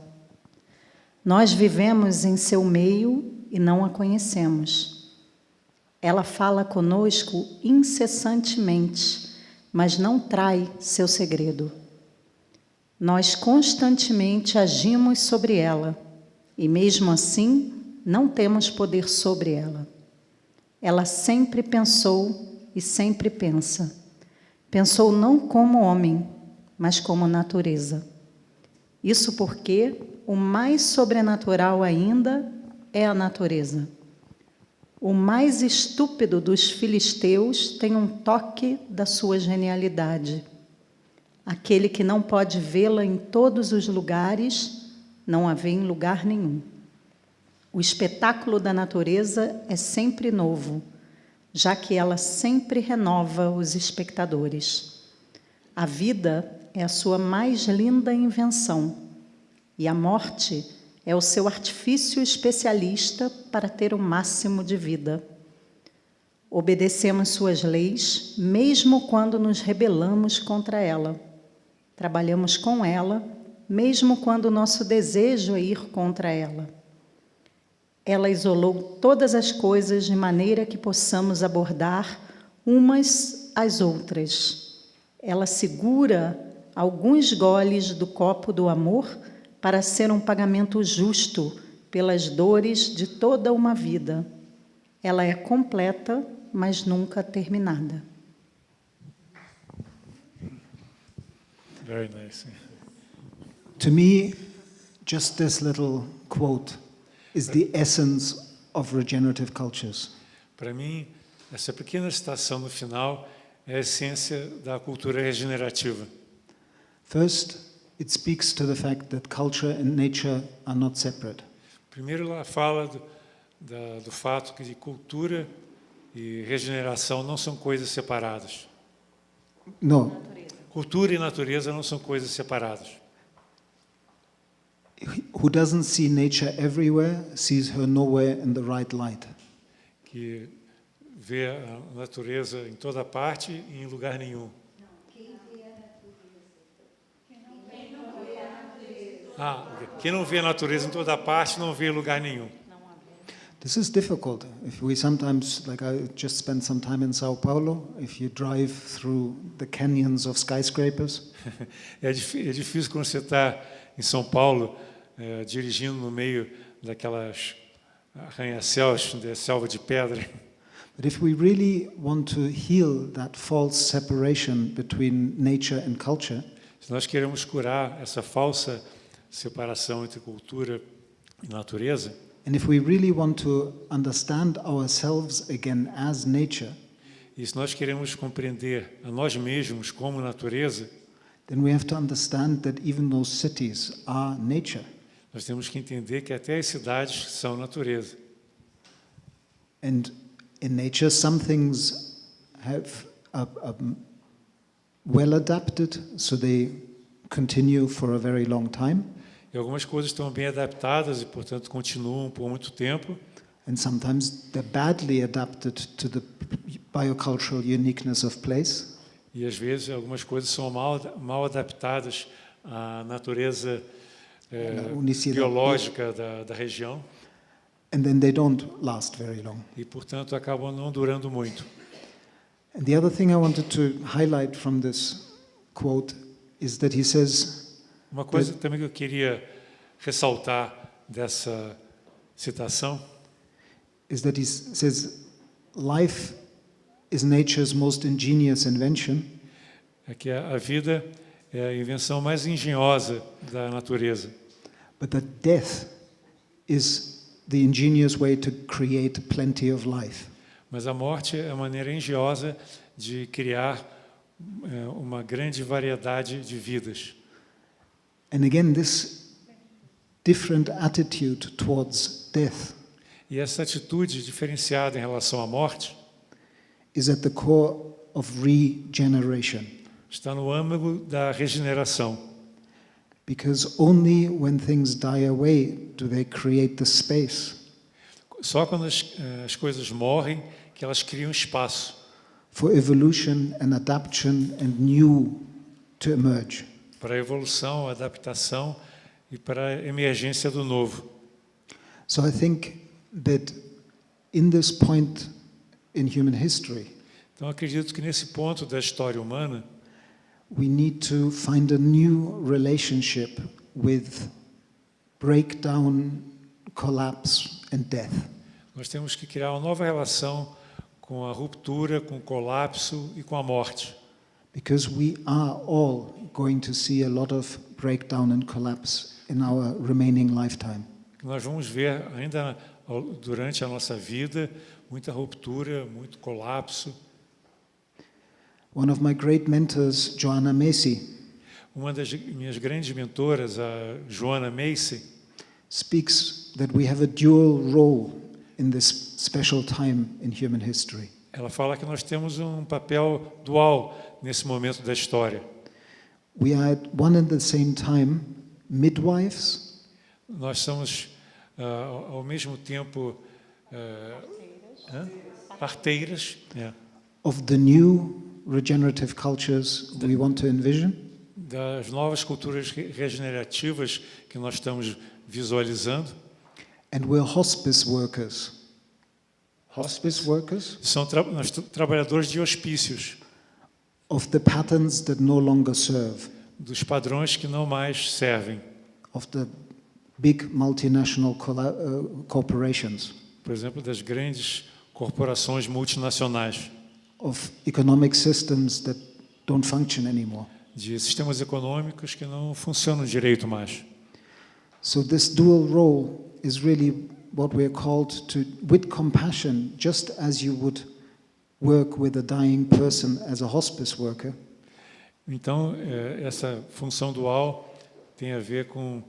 Nós vivemos em seu meio e não a conhecemos. Ela fala conosco incessantemente, mas não trai seu segredo. Nós constantemente agimos sobre ela e, mesmo assim, não temos poder sobre ela. Ela sempre pensou e sempre pensa. Pensou não como homem, mas como natureza. Isso porque o mais sobrenatural ainda é a natureza. O mais estúpido dos filisteus tem um toque da sua genialidade. Aquele que não pode vê-la em todos os lugares, não a vê em lugar nenhum. O espetáculo da natureza é sempre novo, já que ela sempre renova os espectadores. A vida é a sua mais linda invenção, e a morte é o seu artifício especialista para ter o máximo de vida. Obedecemos suas leis, mesmo quando nos rebelamos contra ela. Trabalhamos com ela, mesmo quando o nosso desejo é ir contra ela. Ela isolou todas as coisas de maneira que possamos abordar umas às outras. Ela segura alguns goles do copo do amor para ser um pagamento justo pelas dores de toda uma vida. Ela é completa, mas nunca terminada. Very nice. To me, just this little quote is the essence of regenerative cultures. Para mim, essa pequena citação no final é a essência da cultura regenerativa. First, it speaks to the fact that culture and nature are not separate. Primeiro, ela fala do fato que cultura e regeneração não são coisas separadas. No, Cultura e natureza não são coisas separadas. who doesn't see nature everywhere sees her nowhere in the right light. Que vê a natureza em toda parte e em lugar nenhum. Quem não vê a natureza em toda parte não vê lugar nenhum. This is difficult. If we sometimes, like I just spent some time in Sao Paulo, if you drive through the canyons of skyscrapers, É difícil quando você está em São Paulo, dirigindo no meio daquelas arranha-céus, da selva de pedra. but if we really want to heal that false separation between nature and culture, Se nós queremos curar essa falsa separação entre cultura e natureza, and if we really want to understand ourselves again as nature, e se nós queremos compreender a nós mesmos como natureza, then we have to understand that even those cities are nature. nós temos que entender que até as cidades são natureza. And in nature, some things have well adapted, so they continue for a very long time. E algumas coisas estão bem adaptadas e, portanto, continuam por muito tempo. And sometimes they're badly adapted to the biocultural uniqueness of place. E, às vezes, algumas coisas são mal adaptadas à natureza unicidade. biológica da região. And then they don't last very long. E, portanto, acabam não durando muito. And the other thing I wanted to highlight from this quote is that he says, Uma coisa também que eu queria ressaltar dessa citação is that he says, life is nature's most ingenious invention, é que a vida é a invenção mais engenhosa da natureza, but that death is the ingenious way to create plenty of life. mas a morte é a maneira engenhosa de criar uma grande variedade de vidas. And again, this different attitude towards death E essa atitude diferenciada em relação à morte is at the core of regeneration. está no âmago da regeneração, Because only when things die away do they create the space só quando as coisas morrem que elas criam espaço for evolution and adaptation and new to emerge. para a evolução, a adaptação e para a emergência do novo. So I think that in this point in human history, Então, acredito que nesse ponto da história humana, we need to find a new relationship with breakdown, collapse, and death. nós temos que criar uma nova relação com a ruptura, com o colapso e com a morte. Because we are all going to see a lot of breakdown and collapse in our remaining lifetime. Nós vamos ver ainda durante a nossa vida muita ruptura, muito colapso. One of my great mentors, Joanna Macy, Uma das minhas grandes mentoras, a Joanna Macy, speaks that we have a dual role in this special time in human history. ela fala que nós temos um papel dual nesse momento da história. We are at one and the same time midwives Nós somos, ao mesmo tempo, parteiras, of the new regenerative cultures we want to envision, das novas culturas regenerativas que nós estamos visualizando. and we're hospice workers. Hospice workers Nós trabalhadores de hospícios, of the patterns that no longer serve, dos padrões que não mais servem. of the big multinational corporations, Por exemplo, das grandes corporações multinacionais, of economic systems that don't function anymore. de sistemas econômicos que não funcionam direito mais. So this dual role is really what we're called to, with compassion, just as you would work with a dying person as a hospice worker. Então, essa função dual tem a ver com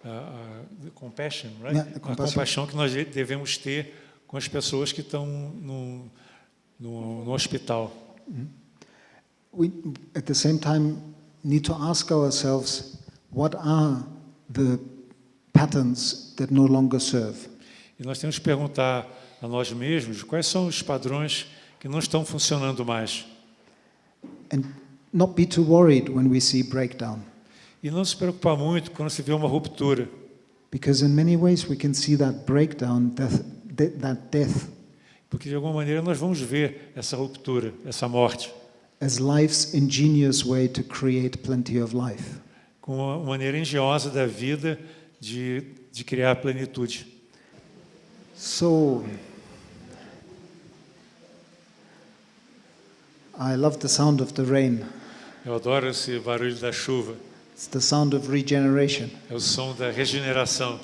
a compassion, right? Yeah, A compassion. compaixão que nós devemos ter com as pessoas que estão no hospital. We, at the same time, need to ask ourselves, what are the patterns that no longer serve? E nós temos que perguntar a nós mesmos quais são os padrões que não estão funcionando mais. And not be too worried when we see breakdown, E não se preocupar muito quando se vê uma ruptura, because in many ways we can see that breakdown, that death, porque de alguma maneira nós vamos ver essa ruptura, essa morte, as life's ingenious way to create plenty of life. com uma maneira engenhosa da vida de criar plenitude. So, I love the sound of the rain. Eu adoro esse barulho da chuva, It's the sound of regeneration. é o som da regeneração.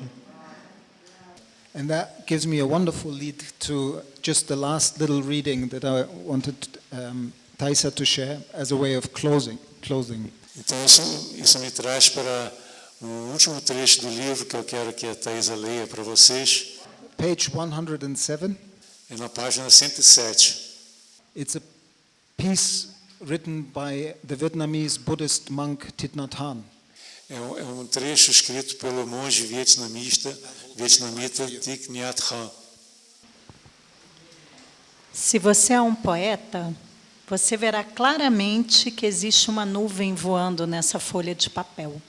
And that gives me a wonderful lead to just the last little reading that I wanted Taisa to share as a way of closing. Então isso me traz para um último trecho do livro que eu quero que a Taisa leia para vocês. Page 107. É na página 107. It's a piece written by the Vietnamese Buddhist monk Thich Nhat Hanh. É um trecho escrito pelo monge vietnamita Thich Nhat Hanh. Se você é um poeta, você verá claramente que existe uma nuvem voando nessa folha de papel.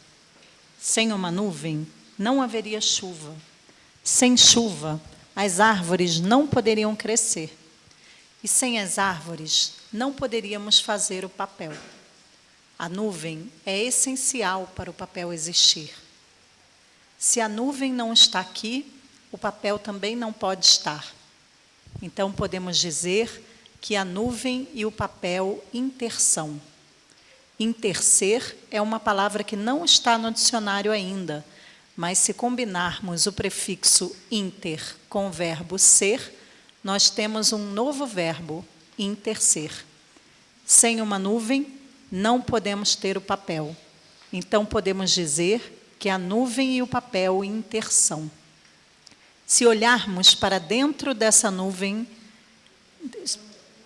Sem uma nuvem, não haveria chuva. Sem chuva, as árvores não poderiam crescer. E sem as árvores, não poderíamos fazer o papel. A nuvem é essencial para o papel existir. Se a nuvem não está aqui, o papel também não pode estar. Então, podemos dizer que a nuvem e o papel intersão. Interser é uma palavra que não está no dicionário ainda, mas se combinarmos o prefixo inter com o verbo ser, nós temos um novo verbo, interser. Sem uma nuvem, não podemos ter o papel. Então, podemos dizer que a nuvem e o papel intersão. Se olharmos para dentro dessa nuvem,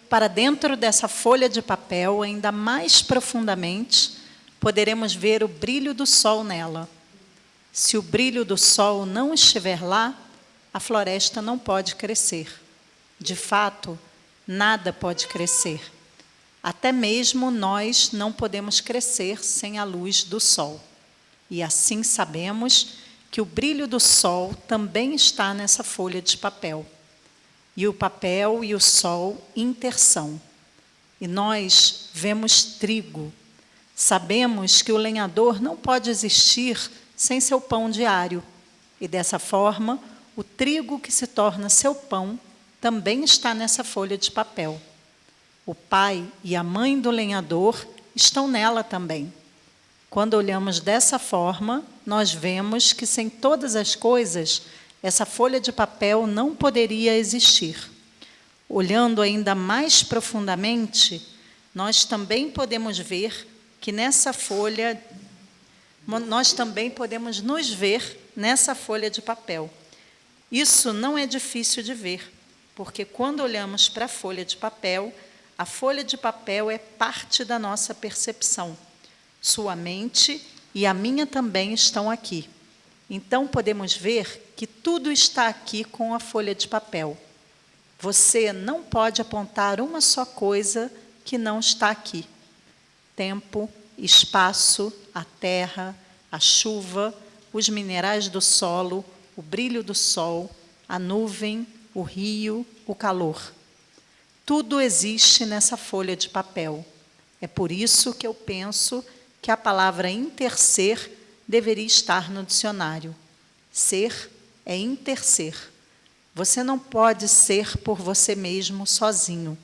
para dentro dessa folha de papel, ainda mais profundamente, poderemos ver o brilho do sol nela. Se o brilho do sol não estiver lá, a floresta não pode crescer. De fato, nada pode crescer. Até mesmo nós não podemos crescer sem a luz do sol. E assim sabemos que o brilho do sol também está nessa folha de papel. E o papel e o sol intersão. E nós vemos trigo. Sabemos que o lenhador não pode existir sem seu pão diário. E dessa forma, o trigo que se torna seu pão também está nessa folha de papel. O pai e a mãe do lenhador estão nela também. Quando olhamos dessa forma, nós vemos que sem todas as coisas, essa folha de papel não poderia existir. Olhando ainda mais profundamente, nós também podemos ver que nessa folha nós também podemos nos ver nessa folha de papel. Isso não é difícil de ver, porque quando olhamos para a folha de papel é parte da nossa percepção. Sua mente e a minha também estão aqui. Então, podemos ver que tudo está aqui com a folha de papel. Você não pode apontar uma só coisa que não está aqui. Tempo, espaço, a terra, a chuva, os minerais do solo, o brilho do sol, a nuvem, o rio, o calor. Tudo existe nessa folha de papel. É por isso que eu penso que a palavra interser deveria estar no dicionário. Ser é interser. Você não pode ser por você mesmo sozinho.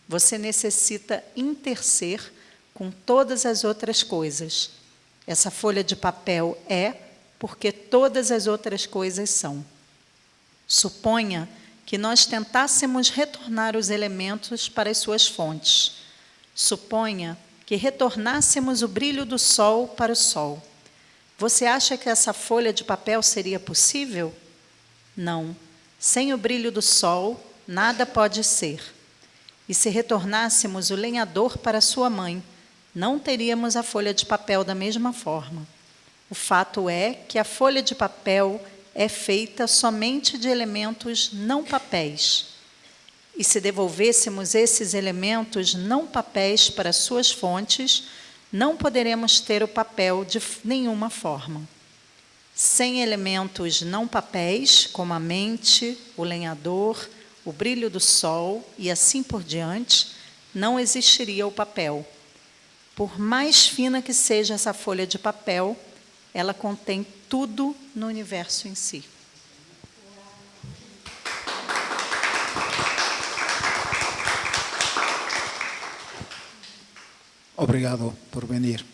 Você necessita interser com todas as outras coisas. Essa folha de papel é porque todas as outras coisas são. Suponha que nós tentássemos retornar os elementos para as suas fontes. Suponha que retornássemos o brilho do sol para o sol. Você acha que essa folha de papel seria possível? Não. Sem o brilho do sol, nada pode ser. E se retornássemos o lenhador para sua mãe, não teríamos a folha de papel da mesma forma. O fato é que a folha de papel é feita somente de elementos não papéis. E se devolvêssemos esses elementos não papéis para suas fontes, não poderemos ter o papel de nenhuma forma. Sem elementos não papéis, como a mente, o lenhador, o brilho do sol e assim por diante, não existiria o papel. Por mais fina que seja essa folha de papel, ela contém tudo no universo em si. Obrigado por venir.